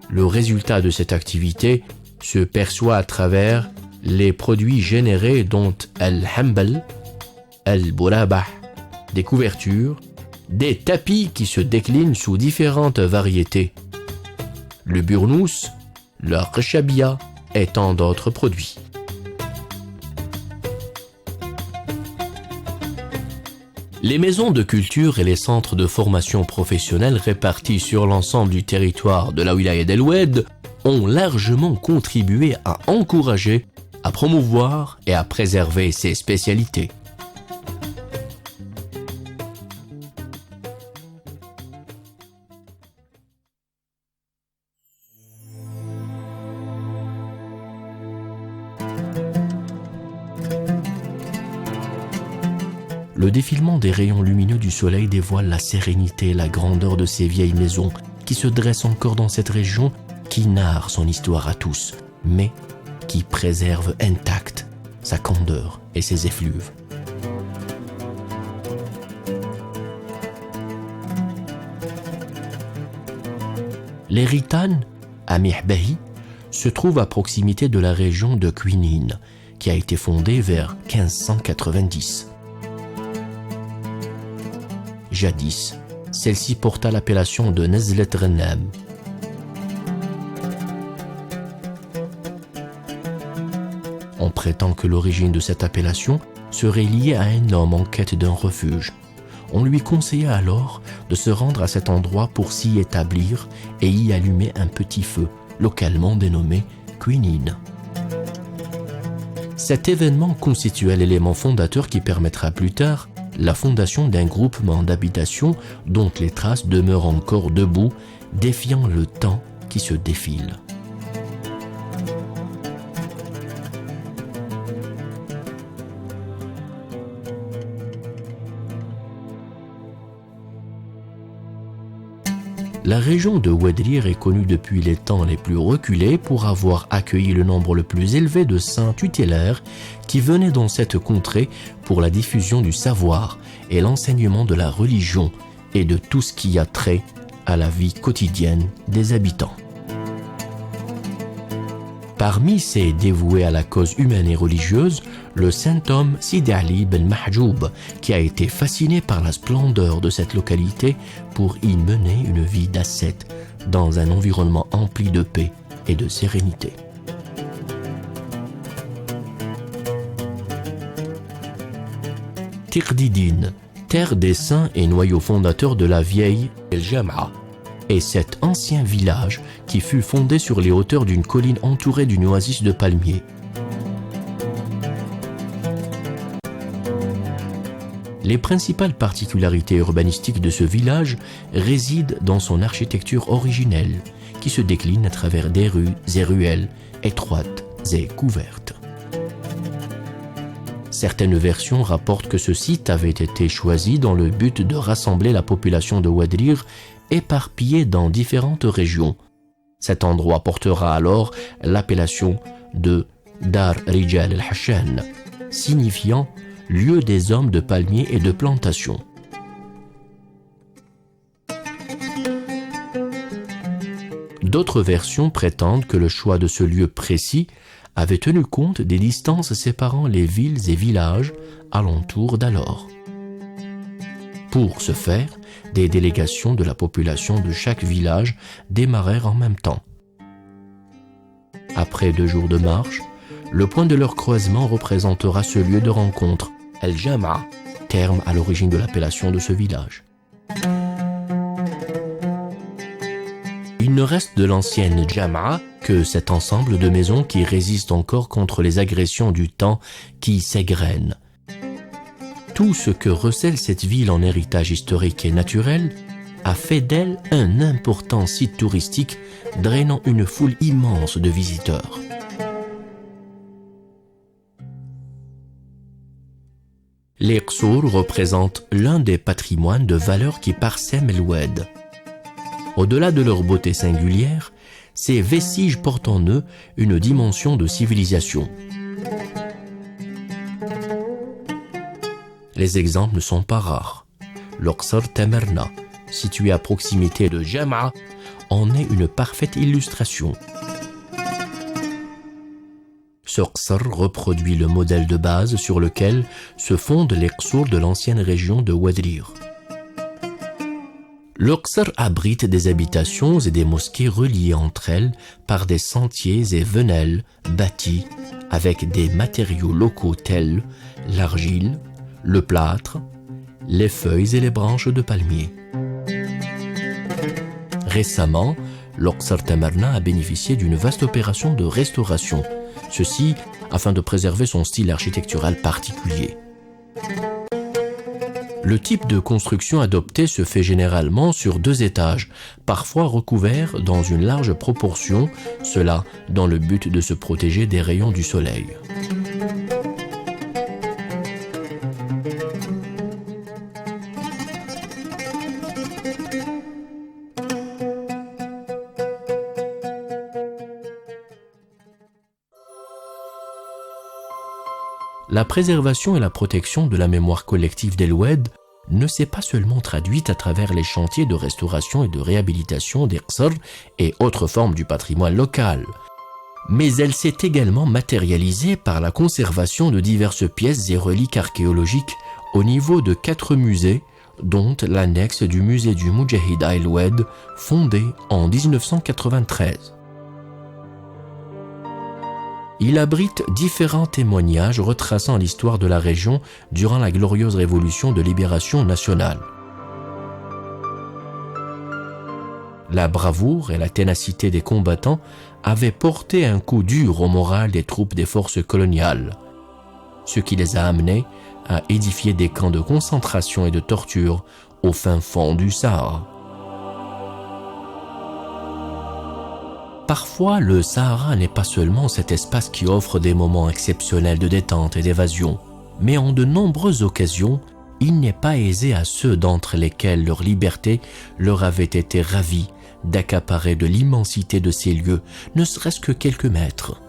Le résultat de cette activité se perçoit à travers les produits générés dont Al-Hambal, Al-Burabah, des couvertures, des tapis qui se déclinent sous différentes variétés, le burnous, le reshabia et tant d'autres produits. Les maisons de culture et les centres de formation professionnelle répartis sur l'ensemble du territoire de la wilaya d'El Oued ont largement contribué à encourager, à promouvoir et à préserver ces spécialités. Le défilement des rayons lumineux du soleil dévoile la sérénité et la grandeur de ces vieilles maisons qui se dressent encore dans cette région qui narre son histoire à tous, mais qui préserve intacte sa candeur et ses effluves. Les Ritanes, à Mihbahi, se trouvent à proximité de la région de Quinine, qui a été fondée vers 1590. Jadis, celle-ci porta l'appellation de Nezlet Rennam. On prétend que l'origine de cette appellation serait liée à un homme en quête d'un refuge. On lui conseilla alors de se rendre à cet endroit pour s'y établir et y allumer un petit feu, localement dénommé quinine. Cet événement constituait l'élément fondateur qui permettra plus tard la fondation d'un groupement d'habitation dont les traces demeurent encore debout, défiant le temps qui se défile. La région de Ouedrir est connue depuis les temps les plus reculés pour avoir accueilli le nombre le plus élevé de saints tutélaires qui venaient dans cette contrée pour la diffusion du savoir et l'enseignement de la religion et de tout ce qui a trait à la vie quotidienne des habitants. Parmi ces dévoués à la cause humaine et religieuse, le saint homme Sidi Ali Ben Mahjoub, qui a été fasciné par la splendeur de cette localité pour y mener une vie d'ascète dans un environnement empli de paix et de sérénité. Tirdidine, terre des saints et noyau fondateur de la vieille El Jama'a. est cet ancien village qui fut fondé sur les hauteurs d'une colline entourée d'une oasis de palmiers. Les principales particularités urbanistiques de ce village résident dans son architecture originelle, qui se décline à travers des rues et ruelles étroites et couvertes. Certaines versions rapportent que ce site avait été choisi dans le but de rassembler la population de Ouadrire éparpillée dans différentes régions. Cet endroit portera alors l'appellation de Dar Rijal el-Hashan, signifiant lieu des hommes de palmiers et de plantations. D'autres versions prétendent que le choix de ce lieu précis avait tenu compte des distances séparant les villes et villages alentours d'alors. Pour ce faire, des délégations de la population de chaque village démarrèrent en même temps. Après 2 jours de marche, le point de leur croisement représentera ce lieu de rencontre, El Jama'a, terme à l'origine de l'appellation de ce village. Il ne reste de l'ancienne Jama'a que cet ensemble de maisons qui résiste encore contre les agressions du temps qui s'égrènent. Tout ce que recèle cette ville en héritage historique et naturel a fait d'elle un important site touristique drainant une foule immense de visiteurs. Les qsour représentent l'un des patrimoines de valeur qui parsèment l'Oued. Au-delà de leur beauté singulière, ces vestiges portent en eux une dimension de civilisation. Les exemples ne sont pas rares. L'Qsar Tamerna, situé à proximité de Jama'a, en est une parfaite illustration. Ce qsar reproduit le modèle de base sur lequel se fondent les qsour de l'ancienne région de Ouadrire. Le qsar abrite des habitations et des mosquées reliées entre elles par des sentiers et venelles bâtis avec des matériaux locaux tels l'argile, le plâtre, les feuilles et les branches de palmier. Récemment, le qsar Tamerna a bénéficié d'une vaste opération de restauration, ceci afin de préserver son style architectural particulier. Le type de construction adopté se fait généralement sur 2 étages, parfois recouverts dans une large proportion, cela dans le but de se protéger des rayons du soleil. La préservation et la protection de la mémoire collective d'El Oued ne s'est pas seulement traduite à travers les chantiers de restauration et de réhabilitation des qsar et autres formes du patrimoine local, mais elle s'est également matérialisée par la conservation de diverses pièces et reliques archéologiques au niveau de 4 musées, dont l'annexe du musée du Moudjahid à El Oued, fondé en 1993. Il abrite différents témoignages retraçant l'histoire de la région durant la glorieuse révolution de libération nationale. La bravoure et la ténacité des combattants avaient porté un coup dur au moral des troupes des forces coloniales, ce qui les a amenés à édifier des camps de concentration et de torture au fin fond du Sahara. Parfois, le Sahara n'est pas seulement cet espace qui offre des moments exceptionnels de détente et d'évasion, mais en de nombreuses occasions, il n'est pas aisé à ceux d'entre lesquels leur liberté leur avait été ravie d'accaparer de l'immensité de ces lieux, ne serait-ce que quelques mètres.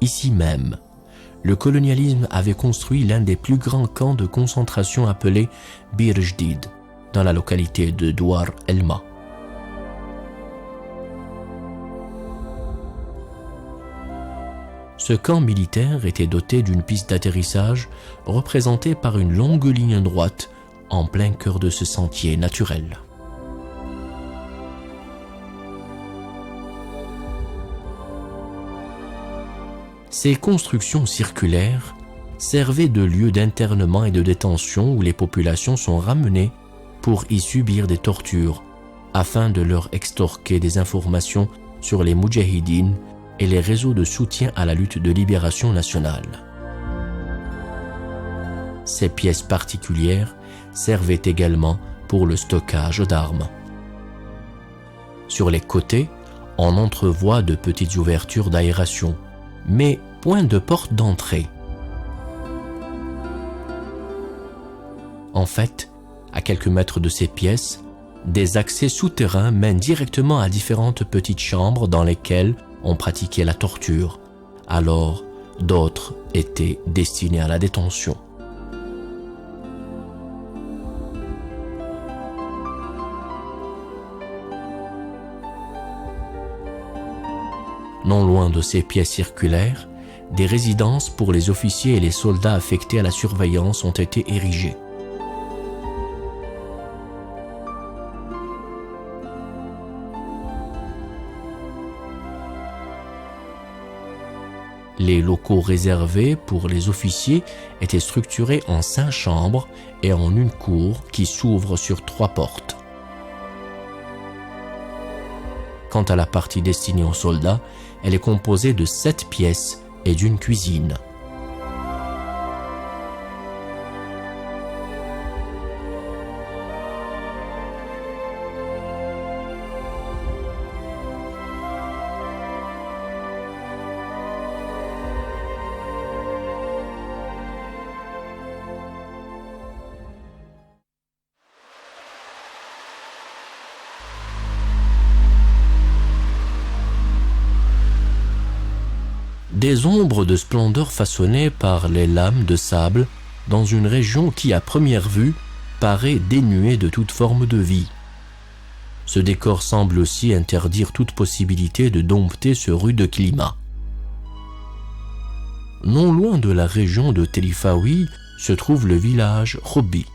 Ici même, le colonialisme avait construit l'un des plus grands camps de concentration appelé Bir Jdid, dans la localité de Douar El-Ma. Ce camp militaire était doté d'une piste d'atterrissage représentée par une longue ligne droite en plein cœur de ce sentier naturel. Ces constructions circulaires servait de lieu d'internement et de détention où les populations sont ramenées pour y subir des tortures afin de leur extorquer des informations sur les Moudjahidines et les réseaux de soutien à la lutte de libération nationale. Ces pièces particulières servaient également pour le stockage d'armes. Sur les côtés, on entrevoit de petites ouvertures d'aération, mais point de porte d'entrée. En fait, à quelques mètres de ces pièces, des accès souterrains mènent directement à différentes petites chambres dans lesquelles on pratiquait la torture, alors d'autres étaient destinés à la détention. Non loin de ces pièces circulaires, des résidences pour les officiers et les soldats affectés à la surveillance ont été érigées. Les locaux réservés pour les officiers étaient structurés en 5 chambres et en une cour qui s'ouvre sur 3 portes. Quant à la partie destinée aux soldats, elle est composée de 7 pièces et d'une cuisine. Des ombres de splendeur façonnées par les lames de sable dans une région qui, à première vue, paraît dénuée de toute forme de vie. Ce décor semble aussi interdire toute possibilité de dompter ce rude climat. Non loin de la région de Telifaoui se trouve le village Robi.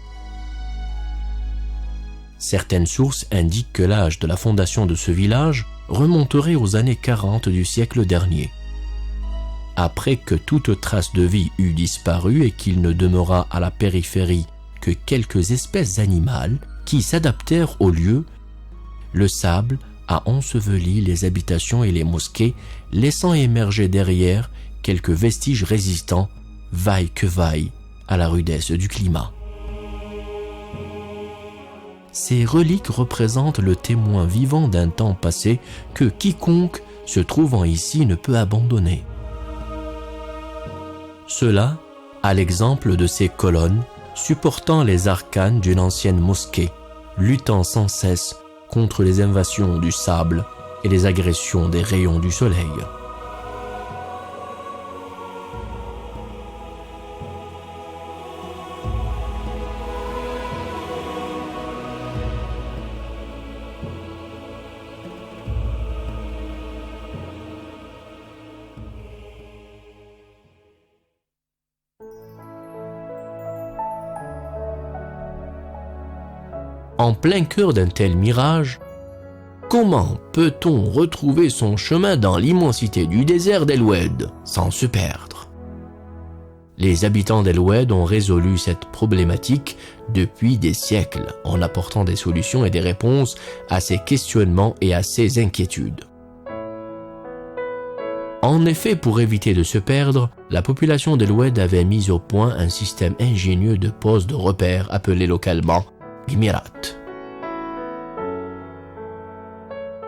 Certaines sources indiquent que l'âge de la fondation de ce village remonterait aux années 40 du siècle dernier. Après que toute trace de vie eut disparu et qu'il ne demeura à la périphérie que quelques espèces animales qui s'adaptèrent au lieu, le sable a enseveli les habitations et les mosquées, laissant émerger derrière quelques vestiges résistants, vaille que vaille, à la rudesse du climat. Ces reliques représentent le témoin vivant d'un temps passé que quiconque se trouvant ici ne peut abandonner. Cela, à l'exemple de ces colonnes supportant les arcanes d'une ancienne mosquée, luttant sans cesse contre les invasions du sable et les agressions des rayons du soleil. En plein cœur d'un tel mirage, comment peut-on retrouver son chemin dans l'immensité du désert d'El Oued sans se perdre? Les habitants d'El Oued ont résolu cette problématique depuis des siècles en apportant des solutions et des réponses à ces questionnements et à ces inquiétudes. En effet, pour éviter de se perdre, la population d'El Oued avait mis au point un système ingénieux de postes de repères appelé localement Gmirat.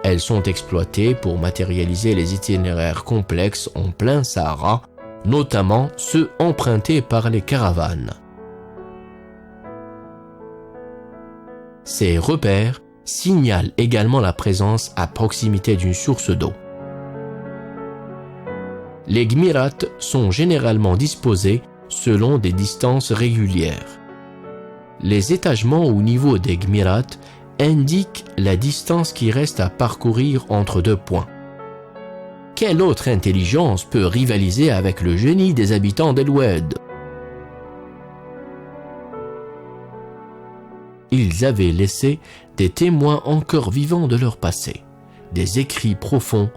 Elles sont exploitées pour matérialiser les itinéraires complexes en plein Sahara, notamment ceux empruntés par les caravanes. Ces repères signalent également la présence à proximité d'une source d'eau. Les Gmirat sont généralement disposés selon des distances régulières. Les étagements au niveau des Gmirat indiquent la distance qui reste à parcourir entre 2 points. Quelle autre intelligence peut rivaliser avec le génie des habitants d'El Oued? Ils avaient laissé des témoins encore vivants de leur passé. Des écrits profonds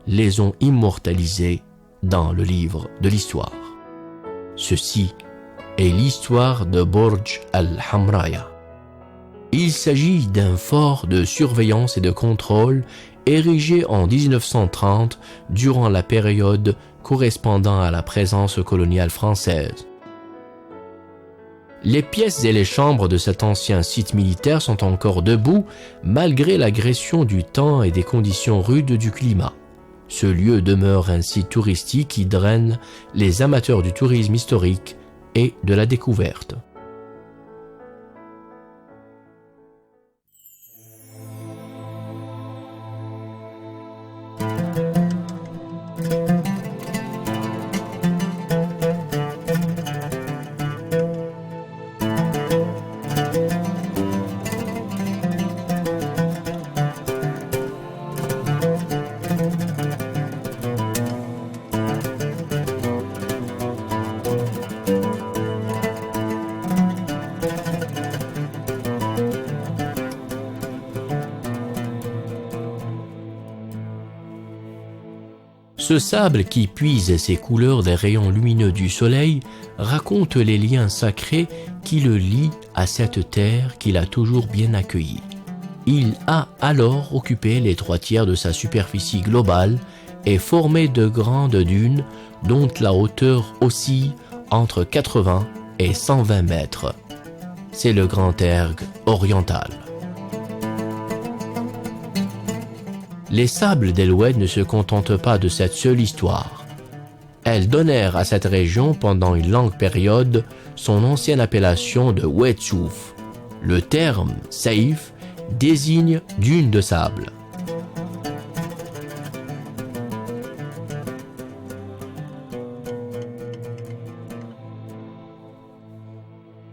les ont immortalisés dans le livre de l'histoire. Ceci est l'histoire de Borj al-Hamraya. Il s'agit d'un fort de surveillance et de contrôle érigé en 1930 durant la période correspondant à la présence coloniale française. Les pièces et les chambres de cet ancien site militaire sont encore debout malgré l'agression du temps et des conditions rudes du climat. Ce lieu demeure un site touristique qui draine les amateurs du tourisme historique et de la découverte. Ce sable qui puise ses couleurs des rayons lumineux du soleil raconte les liens sacrés qui le lient à cette terre qu'il a toujours bien accueillie. Il a alors occupé les 3/4 de sa superficie globale et formé de grandes dunes dont la hauteur oscille entre 80 et 120 mètres. C'est le Grand Erg oriental. Les sables d'El Oued ne se contentent pas de cette seule histoire. Elles donnèrent à cette région pendant une longue période son ancienne appellation de Oued Souf. Le terme Saïf désigne dune de sable.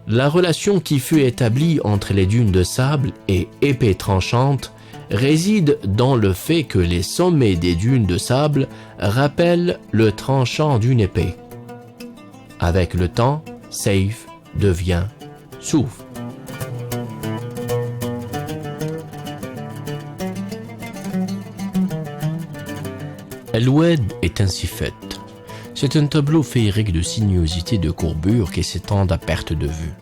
La relation qui fut établie entre les dunes de sable et épées tranchantes réside dans le fait que les sommets des dunes de sable rappellent le tranchant d'une épée. Avec le temps, Saïf devient Souf. El Oued est ainsi faite. C'est un tableau féerique de sinuosité et de courbure qui s'étendent à perte de vue.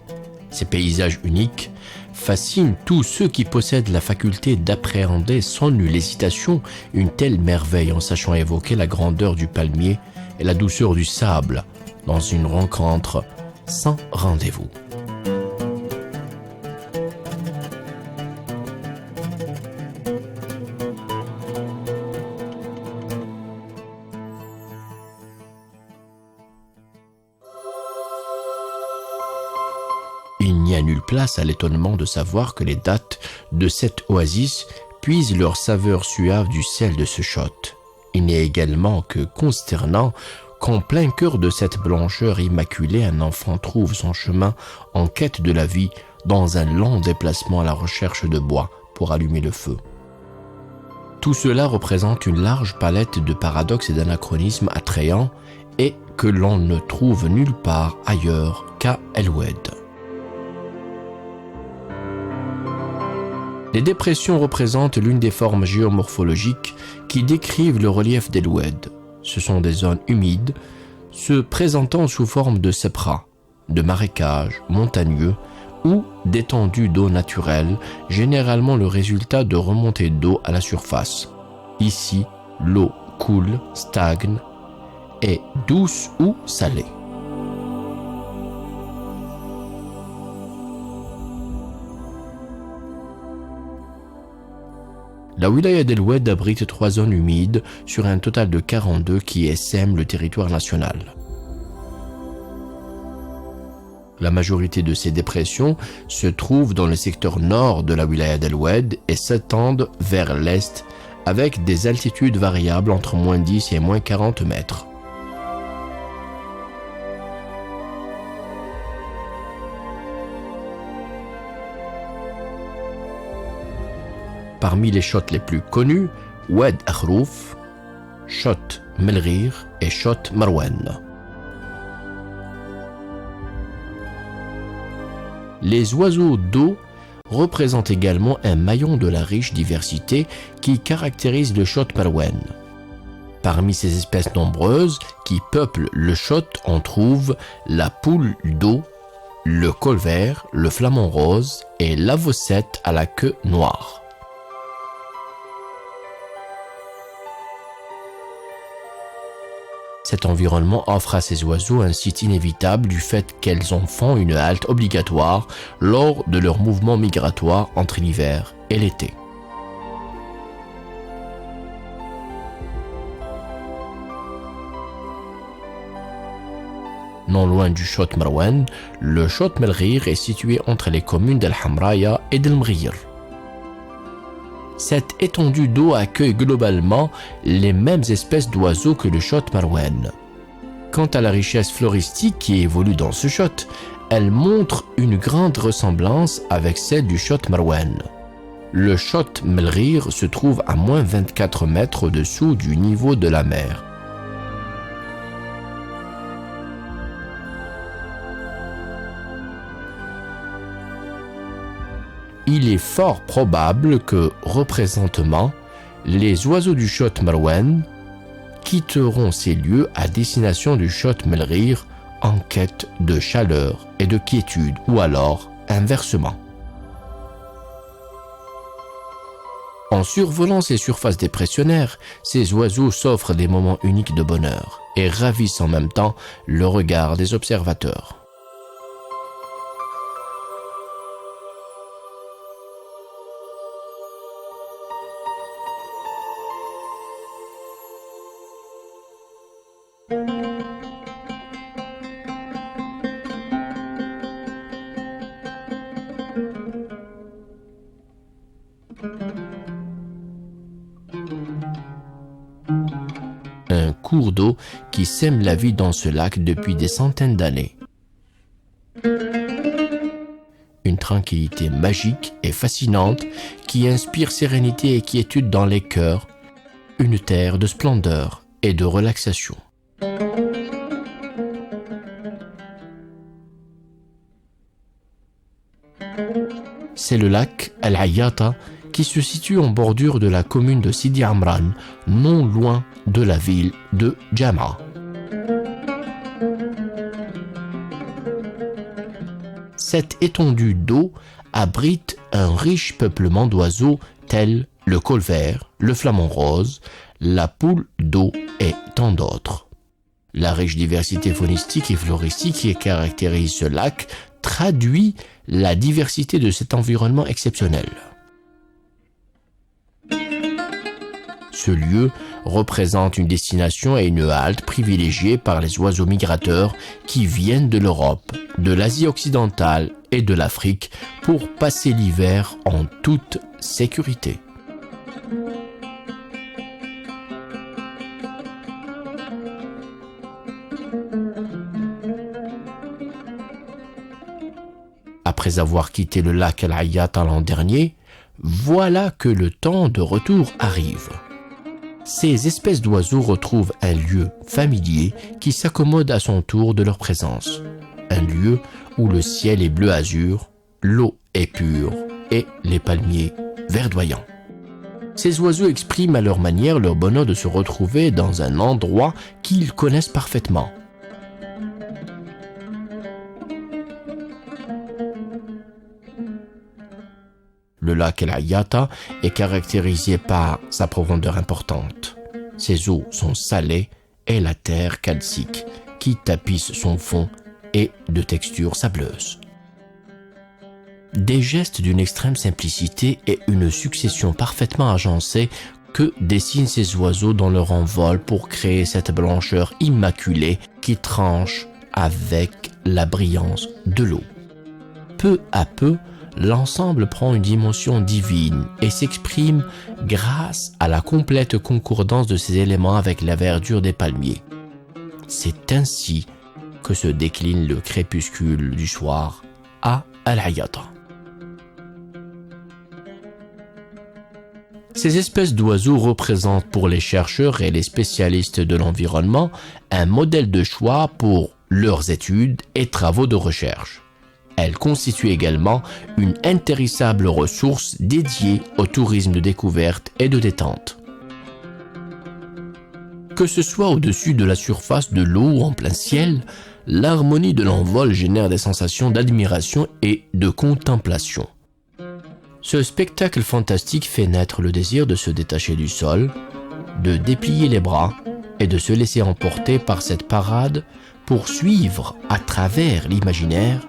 Ces paysages uniques fascinent tous ceux qui possèdent la faculté d'appréhender sans nulle hésitation une telle merveille en sachant évoquer la grandeur du palmier et la douceur du sable dans une rencontre sans rendez-vous. Il n'y a nulle place à l'étonnement de savoir que les dattes de cette oasis puisent leur saveur suave du sel de ce chott. Il n'est également que consternant qu'en plein cœur de cette blancheur immaculée, un enfant trouve son chemin en quête de la vie dans un long déplacement à la recherche de bois pour allumer le feu. Tout cela représente une large palette de paradoxes et d'anachronismes attrayants et que l'on ne trouve nulle part ailleurs qu'à El Oued. Les dépressions représentent l'une des formes géomorphologiques qui décrivent le relief d'El Oued. Ce sont des zones humides, se présentant sous forme de sépras, de marécages montagneux ou d'étendues d'eau naturelle, généralement le résultat de remontées d'eau à la surface. Ici, l'eau coule, stagne, est douce ou salée. La wilaya d'El Oued abrite 3 zones humides sur un total de 42 qui essaiment le territoire national. La majorité de ces dépressions se trouvent dans le secteur nord de la wilaya d'El Oued et s'étendent vers l'est avec des altitudes variables entre -10 et -40 mètres. Parmi les chotts les plus connus, Oued Akhrouf, Chott Melghir et Chott Marwen. Les oiseaux d'eau représentent également un maillon de la riche diversité qui caractérise le Chott Marwen. Parmi ces espèces nombreuses qui peuplent le Chott, on trouve la poule d'eau, le colvert, le flamant rose et l'avocette à la queue noire. Cet environnement offre à ces oiseaux un site inévitable du fait qu'elles en font une halte obligatoire lors de leur mouvement migratoire entre l'hiver et l'été. Non loin du Chott Marwan, le Chott Melghir est situé entre les communes d'El Hamraya et d'El Mghir. Cette étendue d'eau accueille globalement les mêmes espèces d'oiseaux que le Chott Marwan. Quant à la richesse floristique qui évolue dans ce Chott, elle montre une grande ressemblance avec celle du Chott Marwan. Le Chott Melghir se trouve à moins 24 mètres au-dessous du niveau de la mer. Il est fort probable que, représentement, les oiseaux du Chott Marwan quitteront ces lieux à destination du Chott Melghir en quête de chaleur et de quiétude, ou alors inversement. En survolant ces surfaces dépressionnaires, ces oiseaux s'offrent des moments uniques de bonheur et ravissent en même temps le regard des observateurs. Un cours d'eau qui sème la vie dans ce lac depuis des centaines d'années. Une tranquillité magique et fascinante qui inspire sérénité et quiétude dans les cœurs, une terre de splendeur et de relaxation. C'est le lac Al-Ayata qui se situe en bordure de la commune de Sidi Amran, non loin de la ville de Jama. Cette étendue d'eau abrite un riche peuplement d'oiseaux tels le colvert, le flamant rose, la poule d'eau et tant d'autres. La riche diversité faunistique et floristique qui caractérise ce lac traduit la diversité de cet environnement exceptionnel. Ce lieu représente une destination et une halte privilégiée par les oiseaux migrateurs qui viennent de l'Europe, de l'Asie occidentale et de l'Afrique pour passer l'hiver en toute sécurité. Après avoir quitté le lac Al-Ayata l'an dernier, voilà que le temps de retour arrive. Ces espèces d'oiseaux retrouvent un lieu familier qui s'accommode à son tour de leur présence. Un lieu où le ciel est bleu azur, l'eau est pure et les palmiers verdoyants. Ces oiseaux expriment à leur manière leur bonheur de se retrouver dans un endroit qu'ils connaissent parfaitement. Le lac El-Ayata est caractérisé par sa profondeur importante. Ses eaux sont salées et la terre calcique qui tapisse son fond est de texture sableuse. Des gestes d'une extrême simplicité et une succession parfaitement agencée que dessinent ces oiseaux dans leur envol pour créer cette blancheur immaculée qui tranche avec la brillance de l'eau. Peu à peu, l'ensemble prend une dimension divine et s'exprime grâce à la complète concordance de ces éléments avec la verdure des palmiers. C'est ainsi que se décline le crépuscule du soir à Al-Ayata. Ces espèces d'oiseaux représentent pour les chercheurs et les spécialistes de l'environnement un modèle de choix pour leurs études et travaux de recherche. Elles constituent également une intarissable ressource dédiée au tourisme de découverte et de détente. Que ce soit au-dessus de la surface de l'eau ou en plein ciel, l'harmonie de l'envol génère des sensations d'admiration et de contemplation. Ce spectacle fantastique fait naître le désir de se détacher du sol, de déplier les bras et de se laisser emporter par cette parade pour suivre à travers l'imaginaire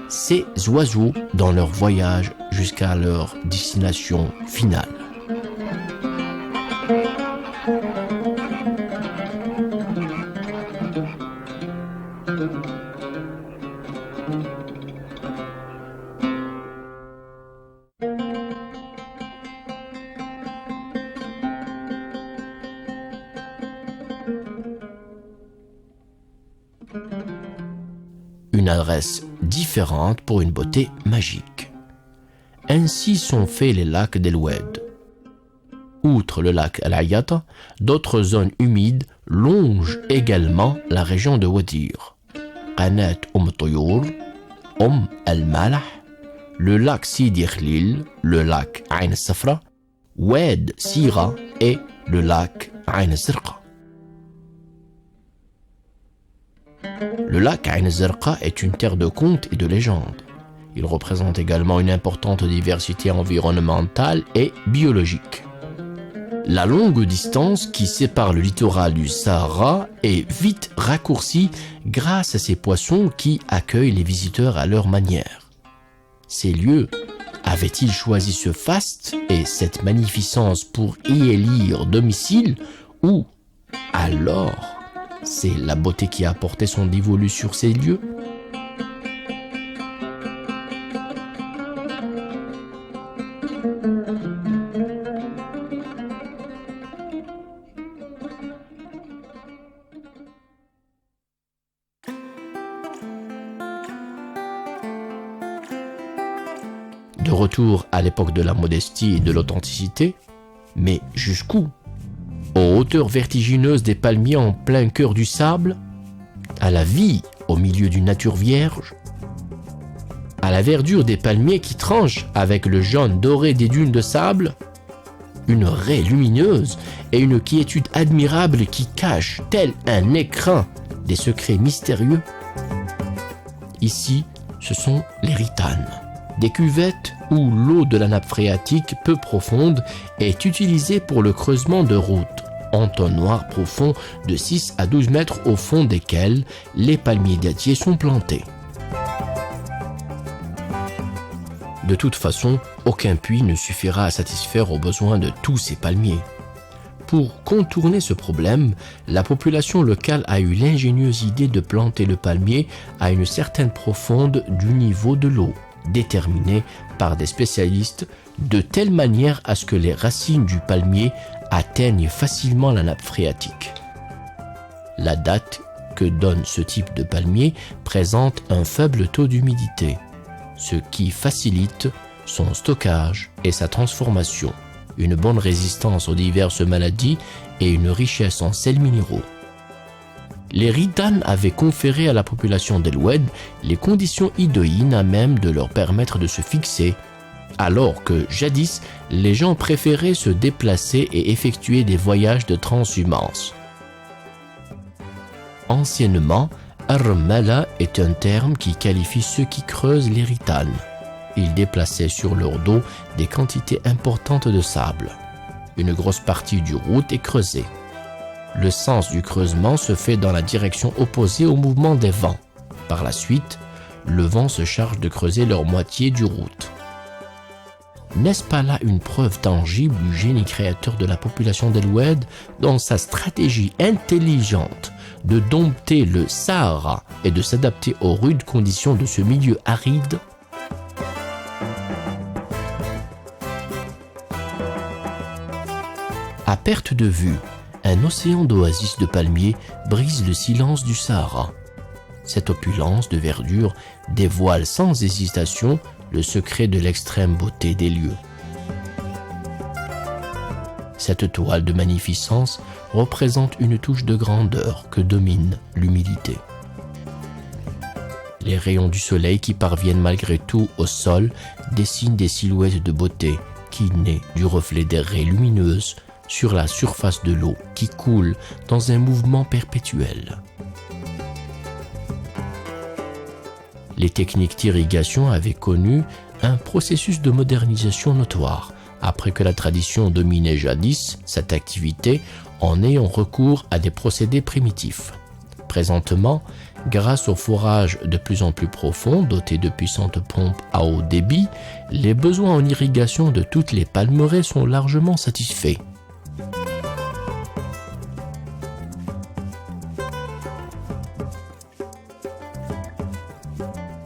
ces oiseaux dans leur voyage jusqu'à leur destination finale. Une adresse différente pour une beauté magique. Ainsi sont faits les lacs d'El Oued. Outre le lac El Ayata, d'autres zones humides longent également la région de Wadir. Qanat Toyour, El Malah, le lac Sidi Khlil, le lac Ain Safra, Oued Sira et le lac Ain Zirqa. Le lac Ain Zirqa est une terre de contes et de légendes. Il représente également une importante diversité environnementale et biologique. La longue distance qui sépare le littoral du Sahara est vite raccourcie grâce à ces poissons qui accueillent les visiteurs à leur manière. Ces lieux avaient-ils choisi ce faste et cette magnificence pour y élire domicile, ou alors c'est la beauté qui a apporté son dévolu sur ces lieux? De retour à l'époque de la modestie et de l'authenticité, mais jusqu'où? Aux hauteurs vertigineuses des palmiers en plein cœur du sable, à la vie au milieu d'une nature vierge, à la verdure des palmiers qui tranchent avec le jaune doré des dunes de sable, une raie lumineuse et une quiétude admirable qui cache, tel un écrin, des secrets mystérieux. Ici, ce sont les ritanes, des cuvettes où l'eau de la nappe phréatique peu profonde est utilisée pour le creusement de routes, entonnoirs profonds de 6 à 12 mètres au fond desquels les palmiers dattiers sont plantés. De toute façon, aucun puits ne suffira à satisfaire aux besoins de tous ces palmiers. Pour contourner ce problème, la population locale a eu l'ingénieuse idée de planter le palmier à une certaine profondeur du niveau de l'eau, déterminée par des spécialistes de telle manière à ce que les racines du palmier atteignent facilement la nappe phréatique. La date que donne ce type de palmier présente un faible taux d'humidité, ce qui facilite son stockage et sa transformation, une bonne résistance aux diverses maladies et une richesse en sels minéraux. Les ritanes avaient conféré à la population d'El Oued les conditions idoines à même de leur permettre de se fixer, alors que jadis, les gens préféraient se déplacer et effectuer des voyages de transhumance. Anciennement, Armala est un terme qui qualifie ceux qui creusent les ritanes. Ils déplaçaient sur leur dos des quantités importantes de sable. Une grosse partie du route est creusée. Le sens du creusement se fait dans la direction opposée au mouvement des vents. Par la suite, le vent se charge de creuser leur moitié du route. N'est-ce pas là une preuve tangible du génie créateur de la population d'El Oued dans sa stratégie intelligente de dompter le Sahara et de s'adapter aux rudes conditions de ce milieu aride? À perte de vue, un océan d'oasis de palmiers brise le silence du Sahara. Cette opulence de verdure dévoile sans hésitation le secret de l'extrême beauté des lieux. Cette toile de magnificence représente une touche de grandeur que domine l'humilité. Les rayons du soleil qui parviennent malgré tout au sol dessinent des silhouettes de beauté qui, nées du reflet des raies lumineuses, sur la surface de l'eau qui coule dans un mouvement perpétuel. Les techniques d'irrigation avaient connu un processus de modernisation notoire, après que la tradition dominait jadis cette activité en ayant recours à des procédés primitifs. Présentement, grâce aux forages de plus en plus profonds, dotés de puissantes pompes à haut débit, les besoins en irrigation de toutes les palmeraies sont largement satisfaits.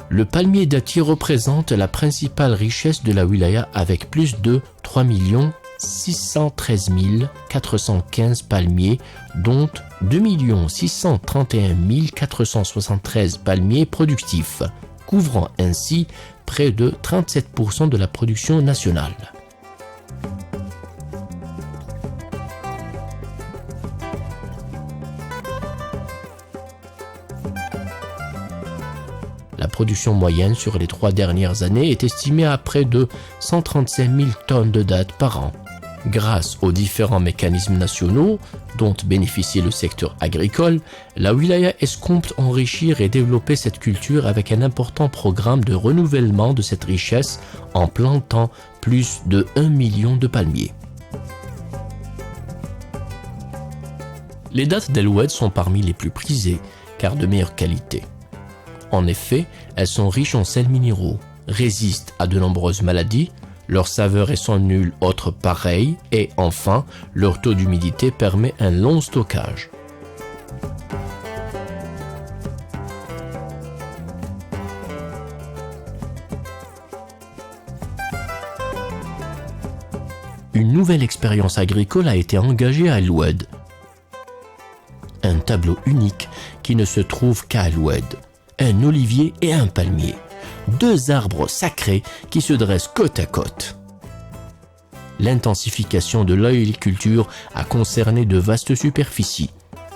Le palmier dattier représente la principale richesse de la wilaya avec plus de 3 613 415 palmiers, dont 2 631 473 palmiers productifs, couvrant ainsi près de 37% de la production nationale. La production moyenne sur les 3 dernières années est estimée à près de 135 000 tonnes de dattes par an. Grâce aux différents mécanismes nationaux dont bénéficie le secteur agricole, la wilaya escompte enrichir et développer cette culture avec un important programme de renouvellement de cette richesse en plantant plus de 1 million de palmiers. Les dattes d'El Oued sont parmi les plus prisées car de meilleure qualité. En effet, elles sont riches en sels minéraux, résistent à de nombreuses maladies, leur saveur est sans nul autre pareil et enfin, leur taux d'humidité permet un long stockage. Une nouvelle expérience agricole a été engagée à El Oued. Un tableau unique qui ne se trouve qu'à El Oued. Un olivier et un palmier, 2 arbres sacrés qui se dressent côte à côte. L'intensification de l'oléiculture a concerné de vastes superficies.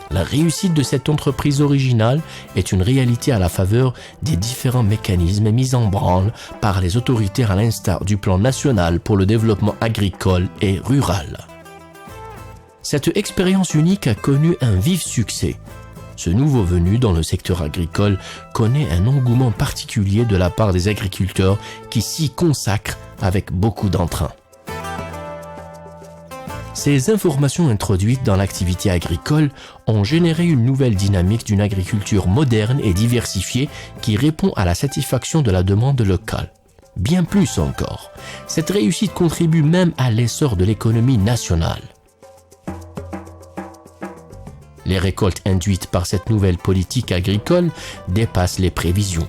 La réussite de cette entreprise originale est une réalité à la faveur des différents mécanismes mis en branle par les autorités à l'instar du plan national pour le développement agricole et rural. Cette expérience unique a connu un vif succès. Ce nouveau venu dans le secteur agricole connaît un engouement particulier de la part des agriculteurs qui s'y consacrent avec beaucoup d'entrain. Ces informations introduites dans l'activité agricole ont généré une nouvelle dynamique d'une agriculture moderne et diversifiée qui répond à la satisfaction de la demande locale. Bien plus encore, cette réussite contribue même à l'essor de l'économie nationale. Les récoltes induites par cette nouvelle politique agricole dépassent les prévisions.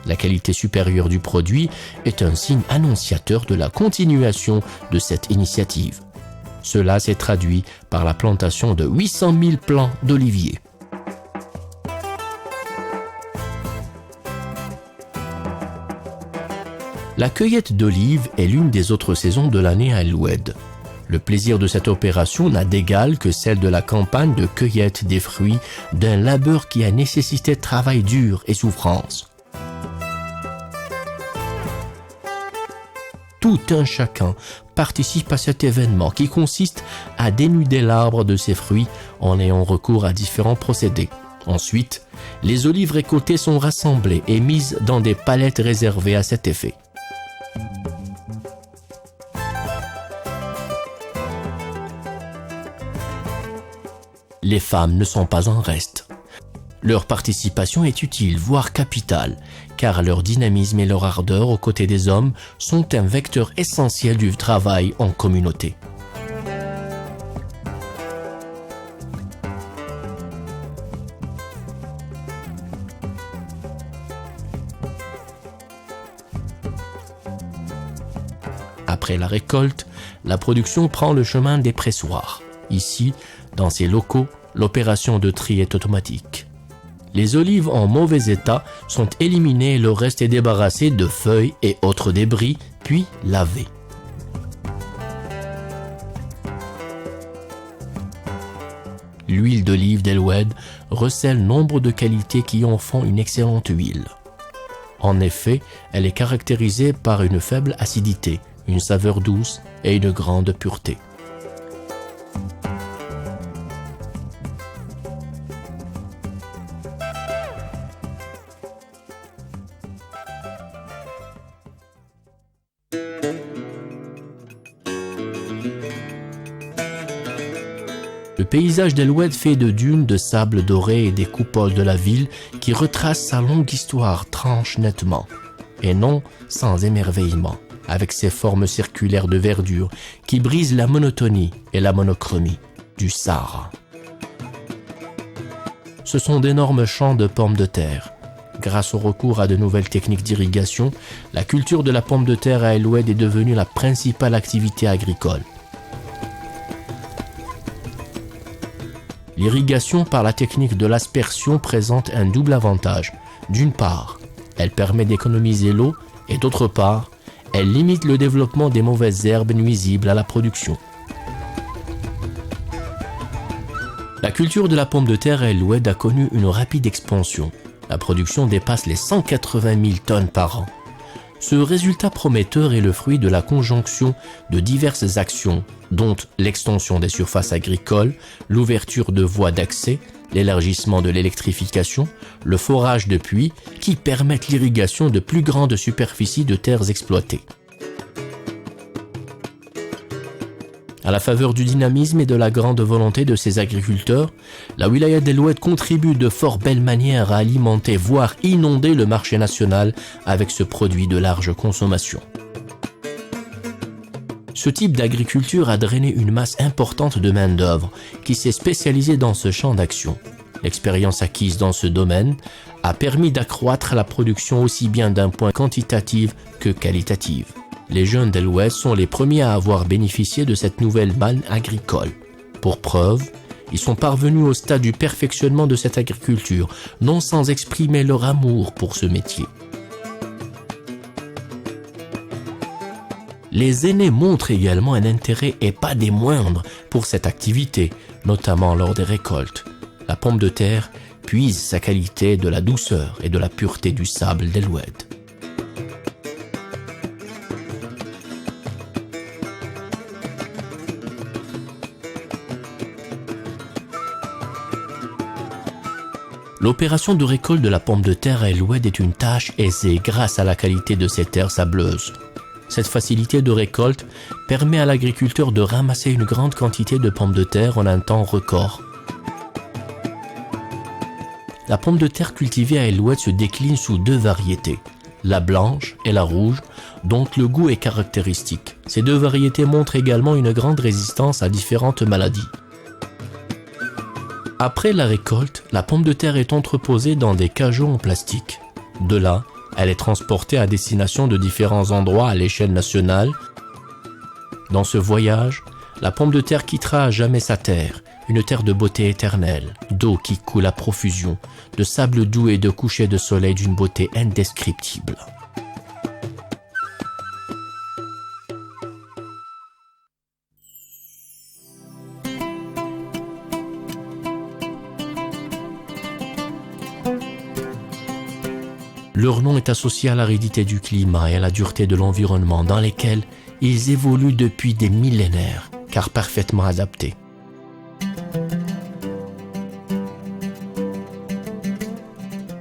La qualité supérieure du produit est un signe annonciateur de la continuation de cette initiative. Cela s'est traduit par la plantation de 800 000 plants d'oliviers. La cueillette d'olives est l'une des autres saisons de l'année à El Oued. Le plaisir de cette opération n'a d'égal que celle de la campagne de cueillette des fruits d'un labeur qui a nécessité travail dur et souffrance. Tout un chacun participe à cet événement qui consiste à dénuder l'arbre de ses fruits en ayant recours à différents procédés. Ensuite, les olives récoltées sont rassemblées et mises dans des palettes réservées à cet effet. Les femmes ne sont pas en reste. Leur participation est utile, voire capitale, car leur dynamisme et leur ardeur aux côtés des hommes sont un vecteur essentiel du travail en communauté. Après la récolte, la production prend le chemin des pressoirs. Ici, dans ces locaux, l'opération de tri est automatique. Les olives en mauvais état sont éliminées et le reste est débarrassé de feuilles et autres débris, puis lavé. L'huile d'olive d'El Oued recèle nombre de qualités qui en font une excellente huile. En effet, elle est caractérisée par une faible acidité, une saveur douce et une grande pureté. Le paysage d'El Oued fait de dunes de sable doré et des coupoles de la ville qui retracent sa longue histoire tranche nettement, et non sans émerveillement, avec ses formes circulaires de verdure qui brisent la monotonie et la monochromie du Sahara. Ce sont d'énormes champs de pommes de terre. Grâce au recours à de nouvelles techniques d'irrigation, la culture de la pomme de terre à El Oued est devenue la principale activité agricole. L'irrigation par la technique de l'aspersion présente un double avantage. D'une part, elle permet d'économiser l'eau et d'autre part, elle limite le développement des mauvaises herbes nuisibles à la production. La culture de la pomme de terre à El Oued a connu une rapide expansion. La production dépasse les 180 000 tonnes par an. Ce résultat prometteur est le fruit de la conjonction de diverses actions, dont l'extension des surfaces agricoles, l'ouverture de voies d'accès, l'élargissement de l'électrification, le forage de puits, qui permettent l'irrigation de plus grandes superficies de terres exploitées. À la faveur du dynamisme et de la grande volonté de ses agriculteurs, la wilaya d'El Oued contribue de fort belle manière à alimenter, voire inonder le marché national avec ce produit de large consommation. Ce type d'agriculture a drainé une masse importante de main-d'œuvre qui s'est spécialisée dans ce champ d'action. L'expérience acquise dans ce domaine a permis d'accroître la production aussi bien d'un point quantitatif que qualitatif. Les jeunes d'El Oued sont les premiers à avoir bénéficié de cette nouvelle manne agricole. Pour preuve, ils sont parvenus au stade du perfectionnement de cette agriculture, non sans exprimer leur amour pour ce métier. Les aînés montrent également un intérêt et pas des moindres pour cette activité, notamment lors des récoltes. La pomme de terre puise sa qualité de la douceur et de la pureté du sable d'El Oued. L'opération de récolte de la pomme de terre à El Oued est une tâche aisée grâce à la qualité de ces terres sableuses. Cette facilité de récolte permet à l'agriculteur de ramasser une grande quantité de pommes de terre en un temps record. La pomme de terre cultivée à El Oued se décline sous deux variétés, la blanche et la rouge, dont le goût est caractéristique. Ces deux variétés montrent également une grande résistance à différentes maladies. Après la récolte, la pomme de terre est entreposée dans des cajots en plastique. De là, elle est transportée à destination de différents endroits à l'échelle nationale. Dans ce voyage, la pomme de terre quittera à jamais sa terre, une terre de beauté éternelle, d'eau qui coule à profusion, de sable doux et de couchers de soleil d'une beauté indescriptible. Leur nom est associé à l'aridité du climat et à la dureté de l'environnement dans lesquels ils évoluent depuis des millénaires, car parfaitement adaptés.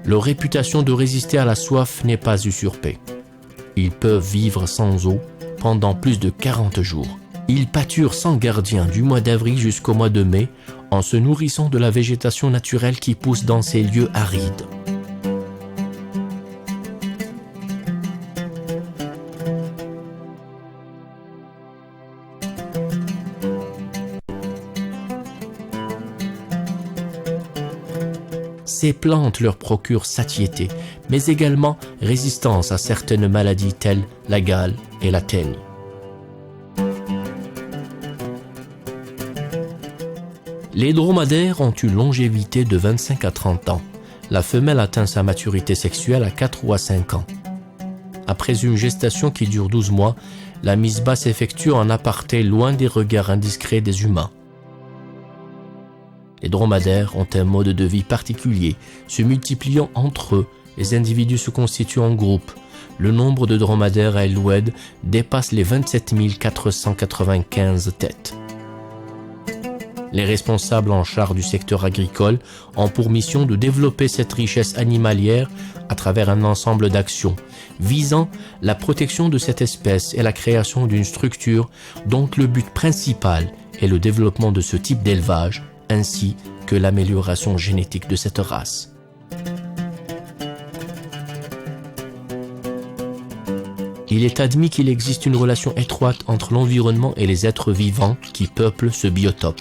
Leur réputation de résister à la soif n'est pas usurpée. Ils peuvent vivre sans eau pendant plus de 40 jours. Ils pâturent sans gardien du mois d'avril jusqu'au mois de mai en se nourrissant de la végétation naturelle qui pousse dans ces lieux arides. Ces plantes leur procurent satiété, mais également résistance à certaines maladies telles la gale et la teigne. Les dromadaires ont une longévité de 25 à 30 ans. La femelle atteint sa maturité sexuelle à 4 ou à 5 ans. Après une gestation qui dure 12 mois, la mise bas s'effectue en aparté loin des regards indiscrets des humains. Les dromadaires ont un mode de vie particulier, se multipliant entre eux, les individus se constituent en groupes. Le nombre de dromadaires à El Oued dépasse les 27 495 têtes. Les responsables en charge du secteur agricole ont pour mission de développer cette richesse animalière à travers un ensemble d'actions visant la protection de cette espèce et la création d'une structure dont le but principal et le développement de ce type d'élevage, ainsi que l'amélioration génétique de cette race. Il est admis qu'il existe une relation étroite entre l'environnement et les êtres vivants qui peuplent ce biotope.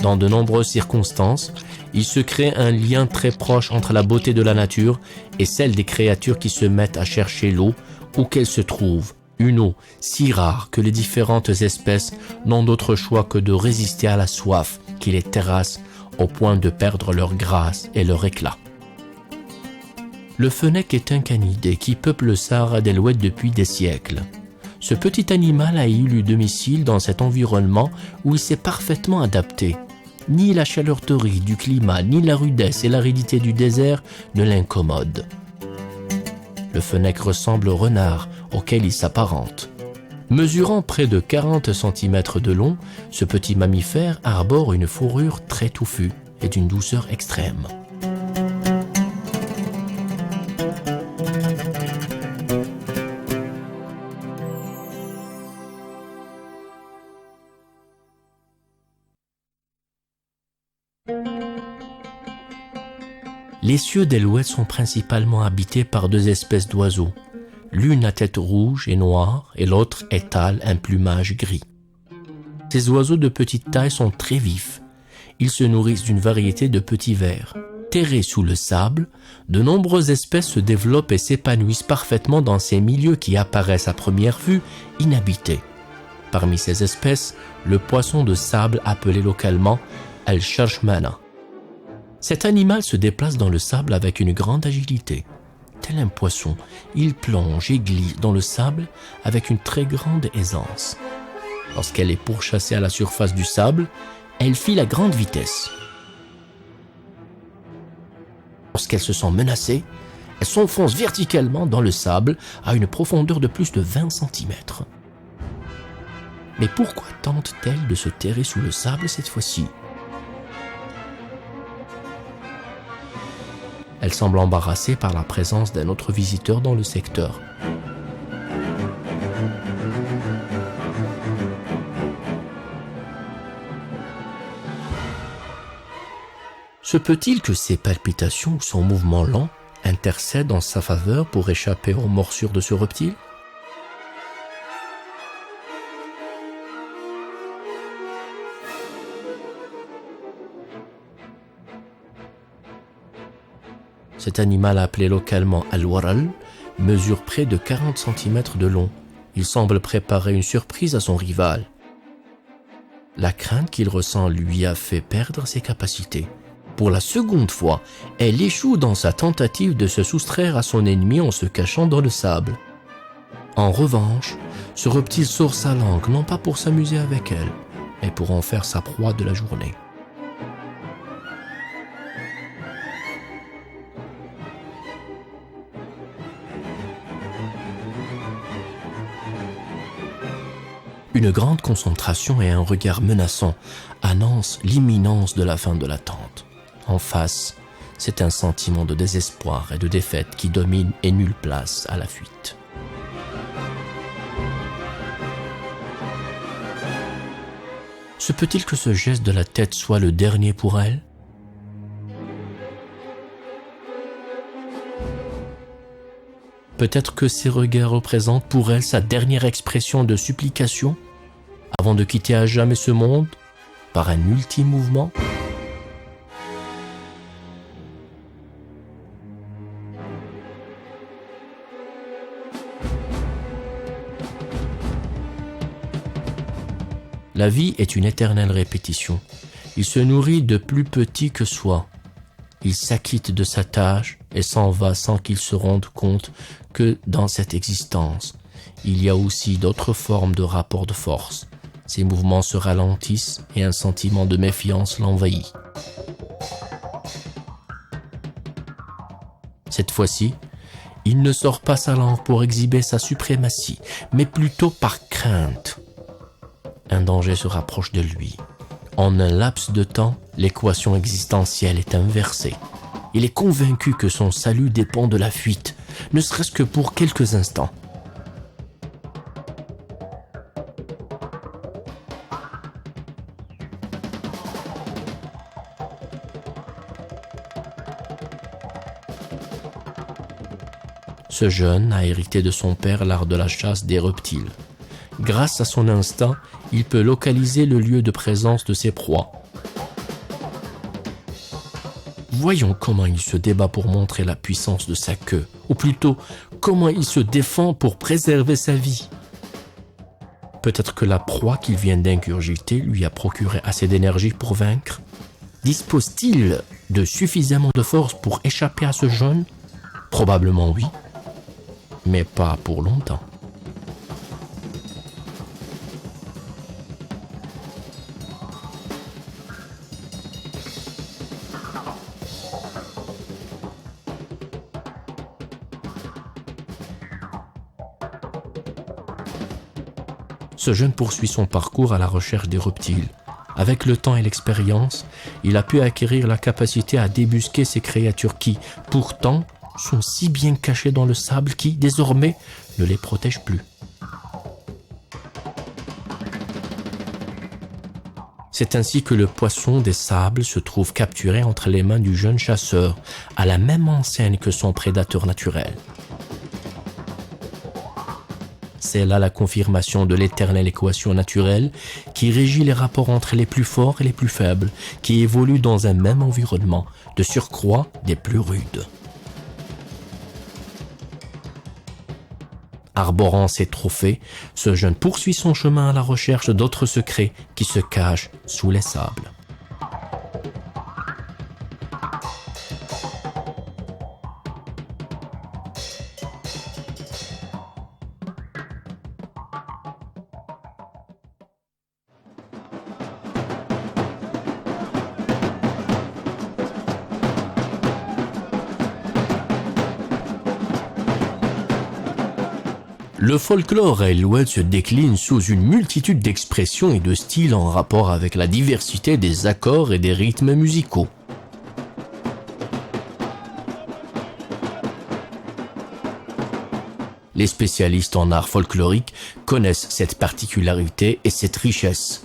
Dans de nombreuses circonstances, il se crée un lien très proche entre la beauté de la nature et celle des créatures qui se mettent à chercher l'eau où qu'elle se trouve, une eau si rare que les différentes espèces n'ont d'autre choix que de résister à la soif qui les terrasse au point de perdre leur grâce et leur éclat. Le fennec est un canidé qui peuple le Sahara d'Eloued depuis des siècles. Ce petit animal a élu domicile dans cet environnement où il s'est parfaitement adapté. Ni la chaleur torride du climat, ni la rudesse et l'aridité du désert ne l'incommodent. Le fennec ressemble au renard auquel il s'apparente. Mesurant près de 40 cm de long, ce petit mammifère arbore une fourrure très touffue et d'une douceur extrême. Les cieux d'Eloued sont principalement habités par deux espèces d'oiseaux. L'une à tête rouge et noire et l'autre étale un plumage gris. Ces oiseaux de petite taille sont très vifs. Ils se nourrissent d'une variété de petits vers. Terrés sous le sable, de nombreuses espèces se développent et s'épanouissent parfaitement dans ces milieux qui apparaissent à première vue inhabités. Parmi ces espèces, le poisson de sable appelé localement al-sharshmana. Cet animal se déplace dans le sable avec une grande agilité. Tel un poisson, il plonge et glisse dans le sable avec une très grande aisance. Lorsqu'elle est pourchassée à la surface du sable, elle file à grande vitesse. Lorsqu'elle se sent menacée, elle s'enfonce verticalement dans le sable à une profondeur de plus de 20 cm. Mais pourquoi tente-t-elle de se terrer sous le sable cette fois-ci ? Elle semble embarrassée par la présence d'un autre visiteur dans le secteur. Se peut-il que ses palpitations ou son mouvement lent intercèdent en sa faveur pour échapper aux morsures de ce reptile ? Cet animal appelé localement al-waral mesure près de 40 cm de long. Il semble préparer une surprise à son rival. La crainte qu'il ressent lui a fait perdre ses capacités. Pour la seconde fois, elle échoue dans sa tentative de se soustraire à son ennemi en se cachant dans le sable. En revanche, ce reptile sort sa langue non pas pour s'amuser avec elle, mais pour en faire sa proie de la journée. Une grande concentration et un regard menaçant annoncent l'imminence de la fin de l'attente. En face, c'est un sentiment de désespoir et de défaite qui domine et nulle place à la fuite. Se peut-il que ce geste de la tête soit le dernier pour elle ? Peut-être que ces regards représentent pour elle sa dernière expression de supplication avant de quitter à jamais ce monde par un ultime mouvement. La vie est une éternelle répétition. Il se nourrit de plus petits que soi. Il s'acquitte de sa tâche et s'en va sans qu'il se rende compte que dans cette existence, il y a aussi d'autres formes de rapports de force. Ses mouvements se ralentissent et un sentiment de méfiance l'envahit. Cette fois-ci, il ne sort pas sa langue pour exhiber sa suprématie, mais plutôt par crainte. Un danger se rapproche de lui. En un laps de temps, l'équation existentielle est inversée. Il est convaincu que son salut dépend de la fuite, ne serait-ce que pour quelques instants. Ce jeune a hérité de son père l'art de la chasse des reptiles. Grâce à son instinct, il peut localiser le lieu de présence de ses proies. Voyons comment il se débat pour montrer la puissance de sa queue, ou plutôt, comment il se défend pour préserver sa vie. Peut-être que la proie qu'il vient d'ingurgiter lui a procuré assez d'énergie pour vaincre. Dispose-t-il de suffisamment de force pour échapper à ce jeune? Probablement oui, mais pas pour longtemps. Ce jeune poursuit son parcours à la recherche des reptiles. Avec le temps et l'expérience, il a pu acquérir la capacité à débusquer ces créatures qui, pourtant, sont si bien cachées dans le sable qui, désormais, ne les protège plus. C'est ainsi que le poisson des sables se trouve capturé entre les mains du jeune chasseur, à la même enseigne que son prédateur naturel. C'est là la confirmation de l'éternelle équation naturelle qui régit les rapports entre les plus forts et les plus faibles, qui évoluent dans un même environnement, de surcroît des plus rudes. Arborant ses trophées, ce jeune poursuit son chemin à la recherche d'autres secrets qui se cachent sous les sables. Le folklore à Eloued se décline sous une multitude d'expressions et de styles en rapport avec la diversité des accords et des rythmes musicaux. Les spécialistes en art folklorique connaissent cette particularité et cette richesse.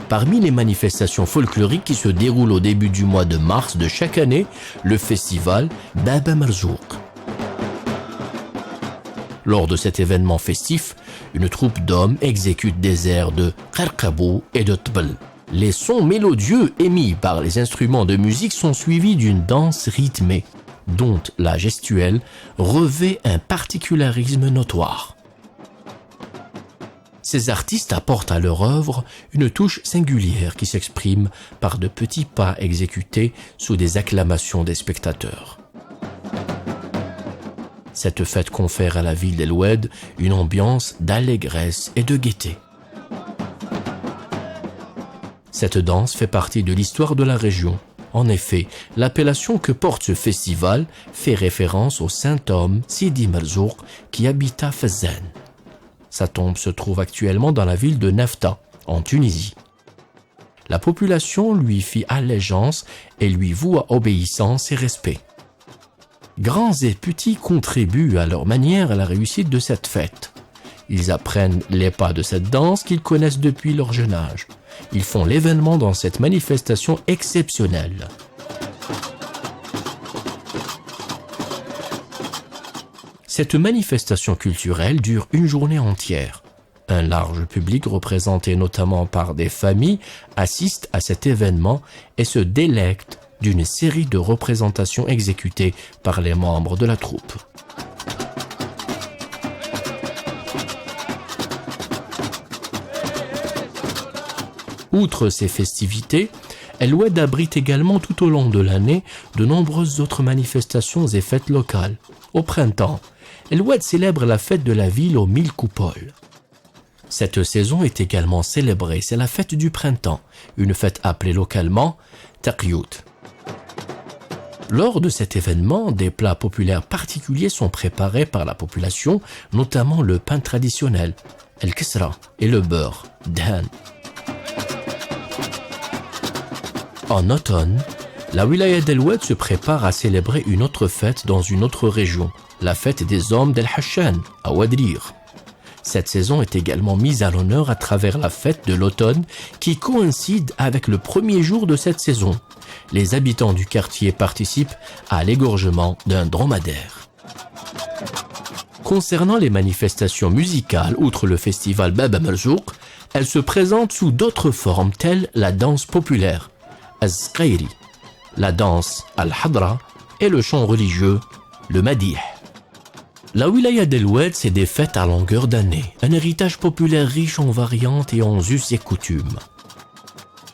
Parmi les manifestations folkloriques qui se déroulent au début du mois de mars de chaque année, le festival Baba Marzouk. Lors de cet événement festif, une troupe d'hommes exécute des airs de Qarqabou et de Tbl. Les sons mélodieux émis par les instruments de musique sont suivis d'une danse rythmée, dont la gestuelle revêt un particularisme notoire. Ces artistes apportent à leur œuvre une touche singulière qui s'exprime par de petits pas exécutés sous des acclamations des spectateurs. Cette fête confère à la ville d'Eloued une ambiance d'allégresse et de gaieté. Cette danse fait partie de l'histoire de la région. En effet, l'appellation que porte ce festival fait référence au saint homme Sidi Marzouk qui habita Fezzan. Sa tombe se trouve actuellement dans la ville de Nafta, en Tunisie. La population lui fit allégeance et lui voua obéissance et respect. Grands et petits contribuent à leur manière à la réussite de cette fête. Ils apprennent les pas de cette danse qu'ils connaissent depuis leur jeune âge. Ils font l'événement dans cette manifestation exceptionnelle. Cette manifestation culturelle dure une journée entière. Un large public représenté notamment par des familles assiste à cet événement et se délecte d'une série de représentations exécutées par les membres de la troupe. Outre ces festivités, Eloued abrite également tout au long de l'année de nombreuses autres manifestations et fêtes locales. Au printemps, Eloued célèbre la fête de la ville aux 1000 coupoles. Cette saison est également célébrée, c'est la fête du printemps, une fête appelée localement Taqyout. Lors de cet événement, des plats populaires particuliers sont préparés par la population, notamment le pain traditionnel, el kisra, et le beurre, dhan. En automne, la wilaya d'Eloued se prépare à célébrer une autre fête dans une autre région, la fête des hommes d'El Hashan, à Ouadrir. Cette saison est également mise à l'honneur à travers la fête de l'automne qui coïncide avec le premier jour de cette saison. Les habitants du quartier participent à l'égorgement d'un dromadaire. Concernant les manifestations musicales, outre le festival Baba Marzouk, elles se présentent sous d'autres formes telles la danse populaire, Az-Zqairi, la danse Al-Hadra et le chant religieux, le Madih. La wilaya d'El Oued, c'est des fêtes à longueur d'année, un héritage populaire riche en variantes et en us et coutumes.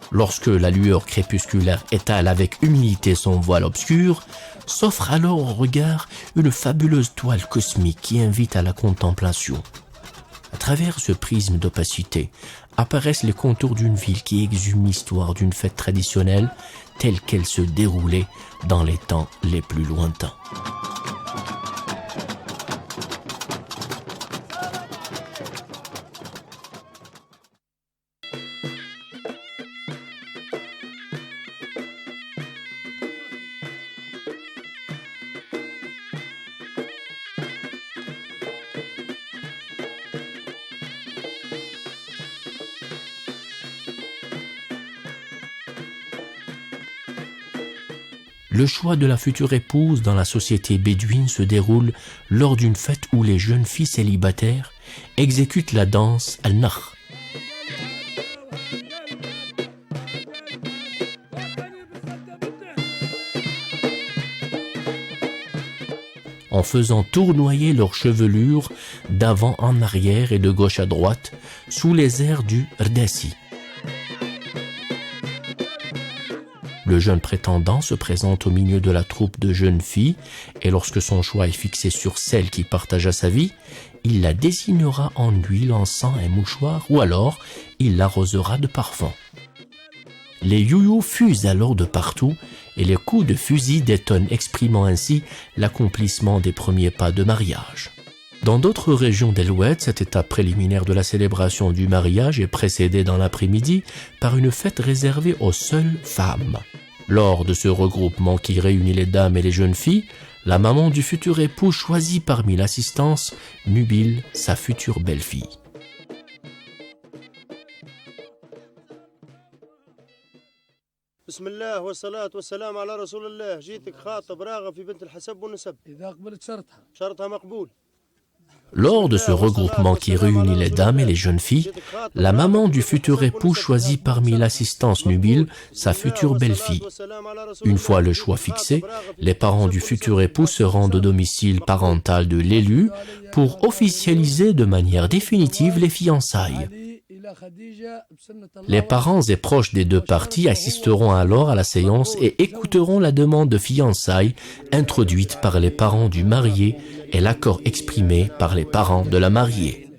Lorsque la lueur crépusculaire étale avec humilité son voile obscur, s'offre alors au regard une fabuleuse toile cosmique qui invite à la contemplation. À travers ce prisme d'opacité, apparaissent les contours d'une ville qui exhume l'histoire d'une fête traditionnelle telle qu'elle se déroulait dans les temps les plus lointains. Le choix de la future épouse dans la société bédouine se déroule lors d'une fête où les jeunes filles célibataires exécutent la danse al-Nakh. En faisant tournoyer leur chevelure d'avant en arrière et de gauche à droite sous les airs du Rdassi. Le jeune prétendant se présente au milieu de la troupe de jeunes filles et lorsque son choix est fixé sur celle qui partagea sa vie, il la désignera en lui lançant un mouchoir ou alors il l'arrosera de parfum. Les youyous fusent alors de partout et les coups de fusil détonnent exprimant ainsi l'accomplissement des premiers pas de mariage. Dans d'autres régions d'El Oued, cette étape préliminaire de la célébration du mariage est précédée dans l'après-midi par une fête réservée aux seules femmes. Lors de ce regroupement qui réunit les dames et les jeunes filles, la maman du futur époux choisit parmi l'assistance nubile sa future belle-fille. بسم الله والصلاة والسلام على رسول الله جيتك خاطب راغب في بنت الحسب والنسب إذا قبلت شرطها مقبول. Lors de ce regroupement qui réunit les dames et les jeunes filles, la maman du futur époux choisit parmi l'assistance nubile sa future belle-fille. Une fois le choix fixé, les parents du futur époux se rendent au domicile parental de l'élu pour officialiser de manière définitive les fiançailles. Les parents et proches des deux parties assisteront alors à la séance et écouteront la demande de fiançailles introduite par les parents du marié et l'accord exprimé par les parents de la mariée.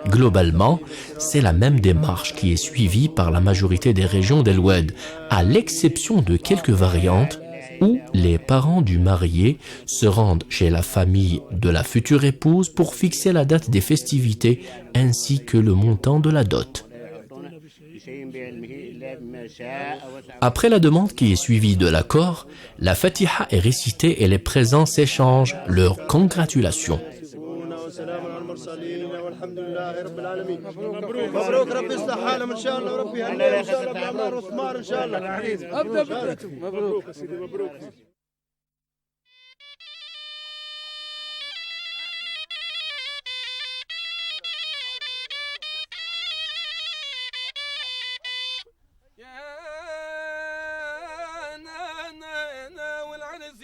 Globalement, c'est la même démarche qui est suivie par la majorité des régions d'El Oued, à l'exception de quelques variantes où les parents du marié se rendent chez la famille de la future épouse pour fixer la date des festivités ainsi que le montant de la dot. Après la demande qui est suivie de l'accord, la Fatiha est récitée et les présents s'échangent leurs congratulations.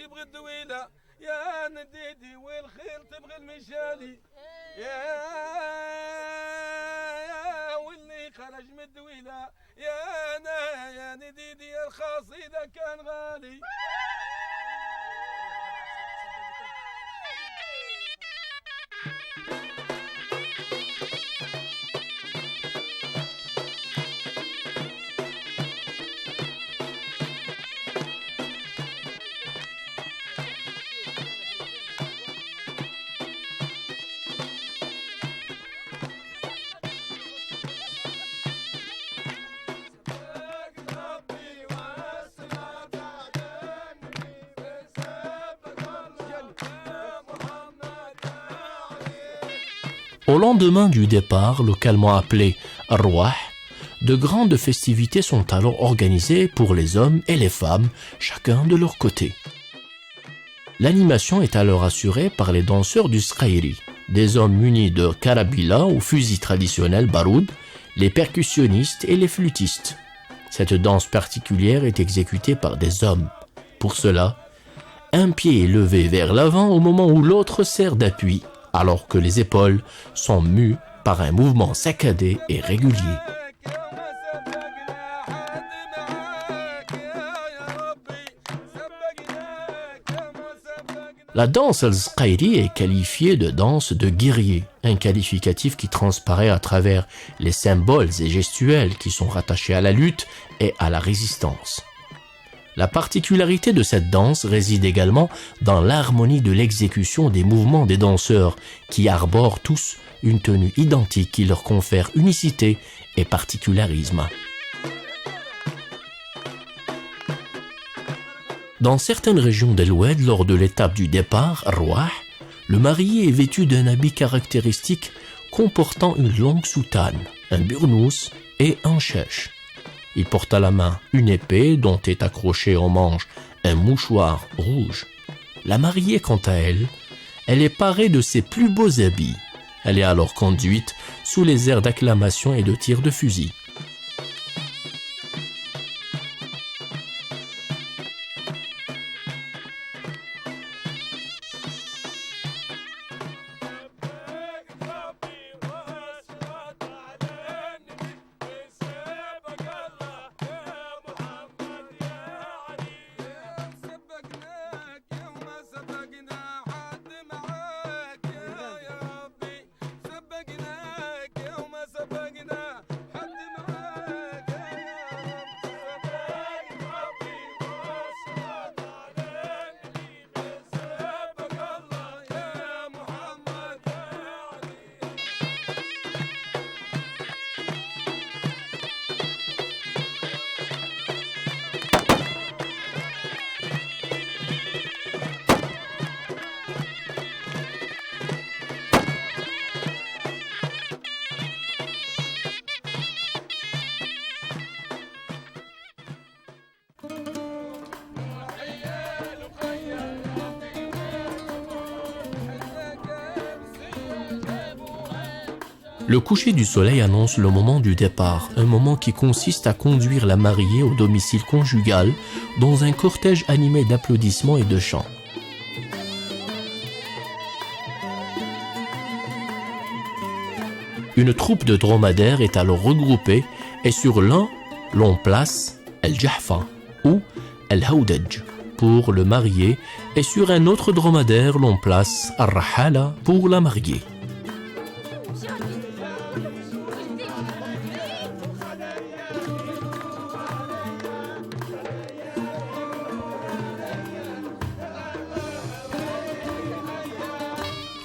يبغي الدويلة يا نديدي والخيل تبغي المشالي يا واللي خرج من الدويلة يا نديدي الخاصيدة كان غالي. Au lendemain du départ, localement appelé Arwah, de grandes festivités sont alors organisées pour les hommes et les femmes, chacun de leur côté. L'animation est alors assurée par les danseurs du Sqairi, des hommes munis de karabila ou fusils traditionnels baroud, les percussionnistes et les flûtistes. Cette danse particulière est exécutée par des hommes. Pour cela, un pied est levé vers l'avant au moment où l'autre sert d'appui, alors que les épaules sont mues par un mouvement saccadé et régulier. La danse al-Sqairi est qualifiée de danse de guerrier, un qualificatif qui transparaît à travers les symboles et gestuels qui sont rattachés à la lutte et à la résistance. La particularité de cette danse réside également dans l'harmonie de l'exécution des mouvements des danseurs, qui arborent tous une tenue identique qui leur confère unicité et particularisme. Dans certaines régions d'El Oued, lors de l'étape du départ, Arwah, le marié est vêtu d'un habit caractéristique comportant une longue soutane, un burnous et un chèche. Il porte à la main une épée dont est accroché au manche un mouchoir rouge. La mariée, quant à elle, est parée de ses plus beaux habits. Elle est alors conduite sous les airs d'acclamation et de tir de fusil. Le coucher du soleil annonce le moment du départ, un moment qui consiste à conduire la mariée au domicile conjugal dans un cortège animé d'applaudissements et de chants. Une troupe de dromadaires est alors regroupée et sur l'un, l'on place Al-Jahfa ou Al-Hawdaj pour le marié et sur un autre dromadaire, l'on place Al-Rahala pour la mariée.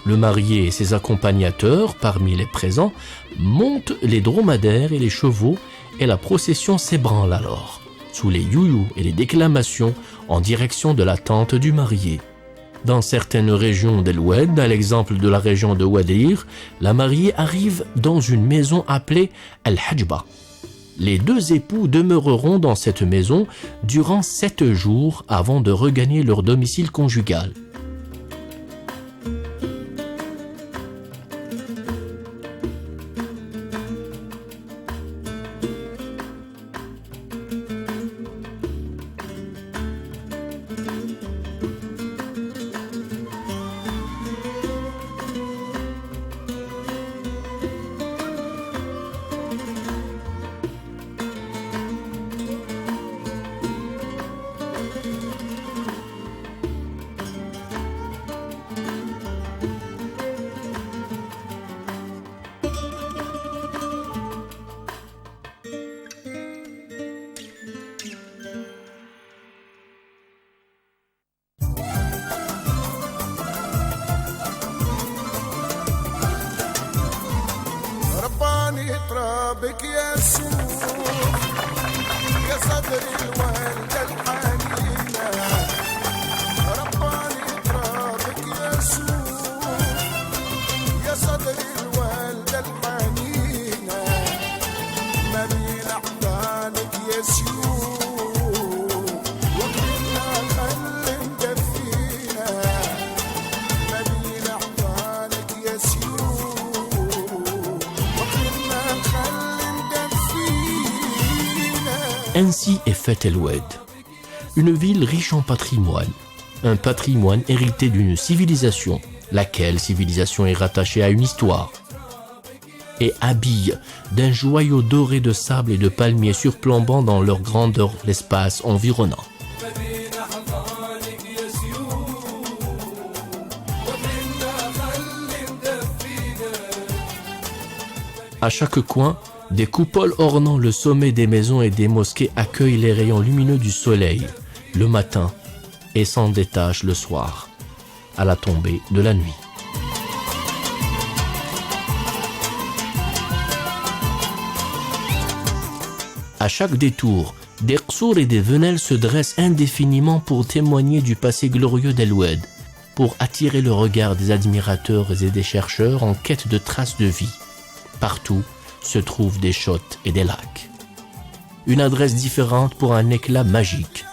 Le marié et ses accompagnateurs, parmi les présents, montent les dromadaires et les chevaux et la procession s'ébranle alors, sous les youyous et les déclamations en direction de la tente du marié. Dans certaines régions d'El Oued, à l'exemple de la région de Ouadir, la mariée arrive dans une maison appelée Al-Hajba. Les deux époux demeureront dans cette maison durant 7 jours avant de regagner leur domicile conjugal. Ainsi est faite El Oued, une ville riche en patrimoine, un patrimoine hérité d'une civilisation, laquelle civilisation est rattachée à une histoire, et habille d'un joyau doré de sable et de palmiers surplombant dans leur grandeur l'espace environnant. À chaque coin, des coupoles ornant le sommet des maisons et des mosquées accueillent les rayons lumineux du soleil le matin et s'en détachent le soir, à la tombée de la nuit. À chaque détour, des qsours et des venelles se dressent indéfiniment pour témoigner du passé glorieux d'El Oued, pour attirer le regard des admirateurs et des chercheurs en quête de traces de vie. Partout se trouvent des chôtes et des lacs. Une adresse différente pour un éclat magique.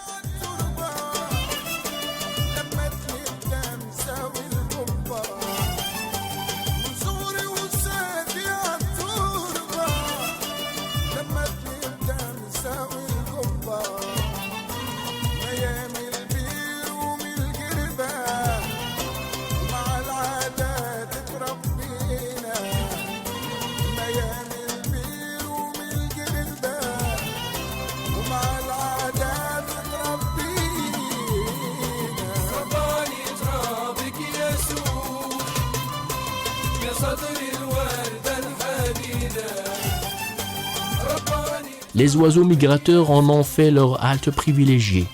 Les oiseaux migrateurs en ont fait leur halte privilégiée,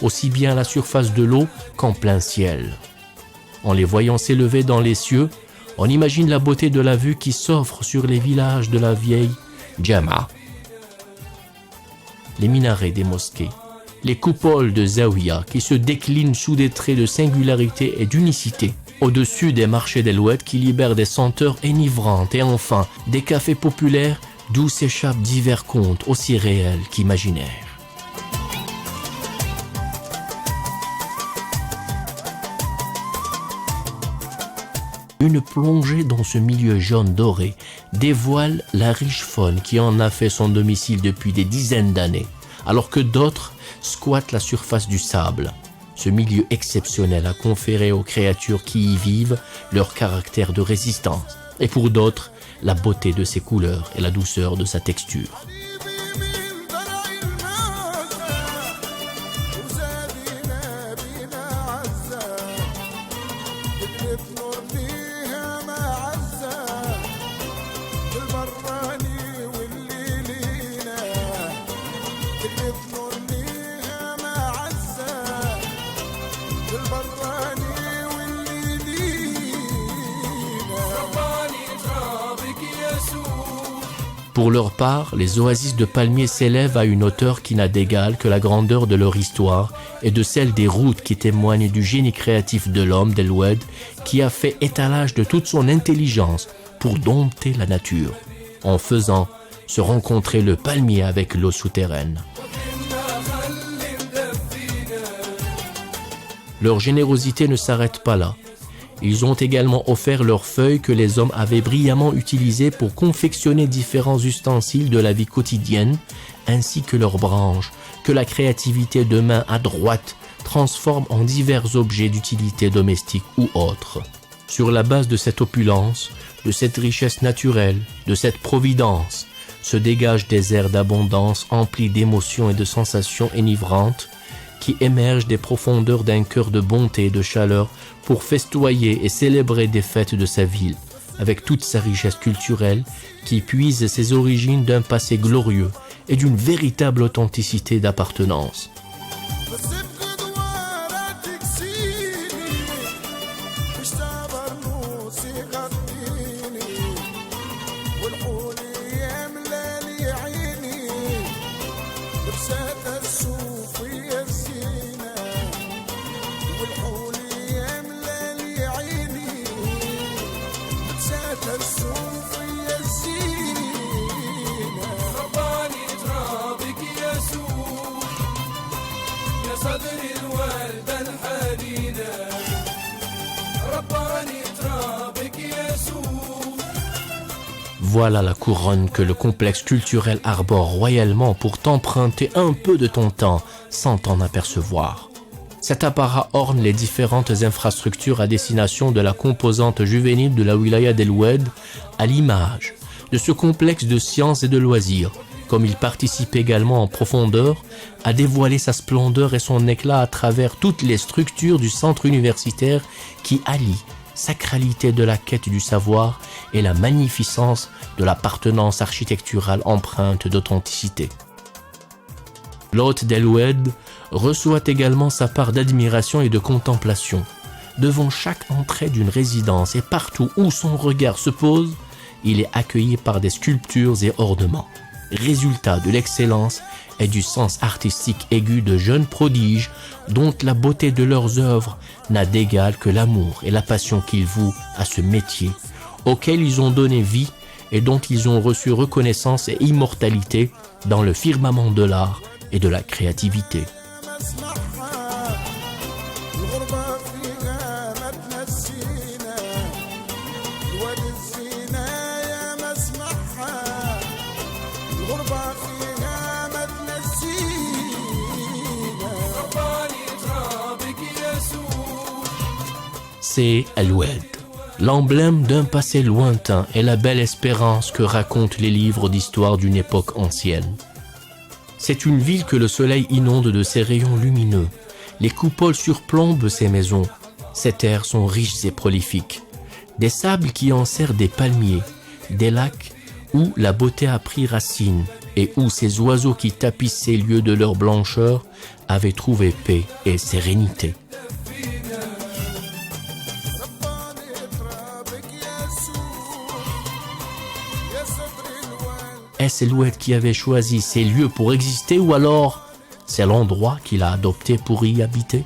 aussi bien à la surface de l'eau qu'en plein ciel. En les voyant s'élever dans les cieux, on imagine la beauté de la vue qui s'offre sur les villages de la vieille Jama. Les minarets des mosquées, les coupoles de Zawiya qui se déclinent sous des traits de singularité et d'unicité, au-dessus des marchés d'El Oued qui libèrent des senteurs enivrantes et enfin des cafés populaires d'où s'échappent divers contes aussi réels qu'imaginaires. Une plongée dans ce milieu jaune doré dévoile la riche faune qui en a fait son domicile depuis des dizaines d'années, alors que d'autres squattent la surface du sable. Ce milieu exceptionnel a conféré aux créatures qui y vivent leur caractère de résistance, et pour d'autres, la beauté de ses couleurs et la douceur de sa texture. Pour leur part, les oasis de palmiers s'élèvent à une hauteur qui n'a d'égal que la grandeur de leur histoire et de celle des routes qui témoignent du génie créatif de l'homme d'El Oued qui a fait étalage de toute son intelligence pour dompter la nature, en faisant se rencontrer le palmier avec l'eau souterraine. Leur générosité ne s'arrête pas là. Ils ont également offert leurs feuilles que les hommes avaient brillamment utilisées pour confectionner différents ustensiles de la vie quotidienne, ainsi que leurs branches, que la créativité de main adroite transforme en divers objets d'utilité domestique ou autre. Sur la base de cette opulence, de cette richesse naturelle, de cette providence, se dégagent des airs d'abondance emplis d'émotions et de sensations enivrantes qui émergent des profondeurs d'un cœur de bonté et de chaleur pour festoyer et célébrer des fêtes de sa ville, avec toute sa richesse culturelle qui puise ses origines d'un passé glorieux et d'une véritable authenticité d'appartenance. Voilà la couronne que le complexe culturel arbore royalement pour t'emprunter un peu de ton temps sans t'en apercevoir. Cet apparat orne les différentes infrastructures à destination de la composante juvénile de la wilaya d'El Oued, à l'image de ce complexe de sciences et de loisirs, comme il participe également en profondeur à dévoiler sa splendeur et son éclat à travers toutes les structures du centre universitaire qui allient sacralité de la quête du savoir et la magnificence de l'appartenance architecturale empreinte d'authenticité. L'hôte d'El Oued reçoit également sa part d'admiration et de contemplation. Devant chaque entrée d'une résidence et partout où son regard se pose, il est accueilli par des sculptures et ornements. Résultat de l'excellence et du sens artistique aigu de jeunes prodiges dont la beauté de leurs œuvres n'a d'égal que l'amour et la passion qu'ils vouent à ce métier, auquel ils ont donné vie et dont ils ont reçu reconnaissance et immortalité dans le firmament de l'art et de la créativité. C'est El Oued, l'emblème d'un passé lointain et la belle espérance que racontent les livres d'histoire d'une époque ancienne. C'est une ville que le soleil inonde de ses rayons lumineux. Les coupoles surplombent ses maisons. Ses terres sont riches et prolifiques. Des sables qui enserrent des palmiers, des lacs où la beauté a pris racine et où ces oiseaux qui tapissent ces lieux de leur blancheur avaient trouvé paix et sérénité. Est-ce El Oued qui avait choisi ces lieux pour exister ou alors c'est l'endroit qu'il a adopté pour y habiter?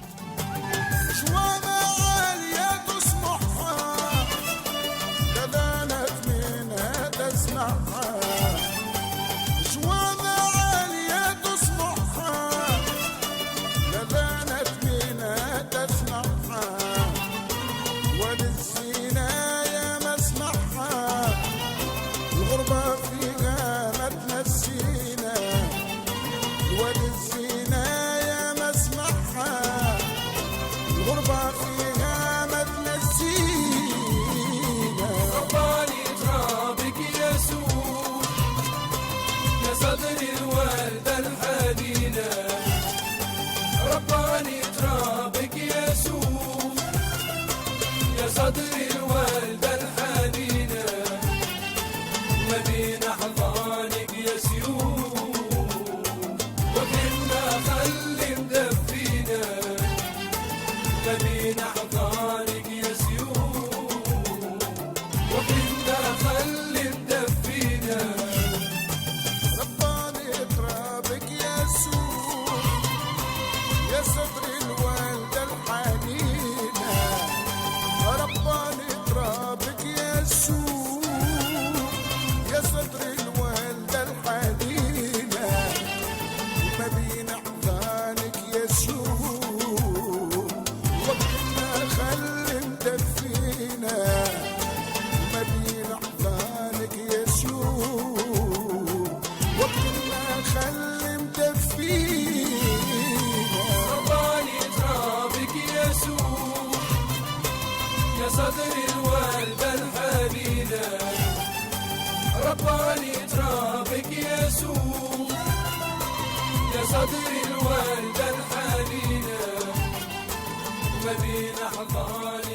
صدري الوردة الحنينة رباني ترابك يسوع يا صدري الوردة الحنينة ما بين أحضاني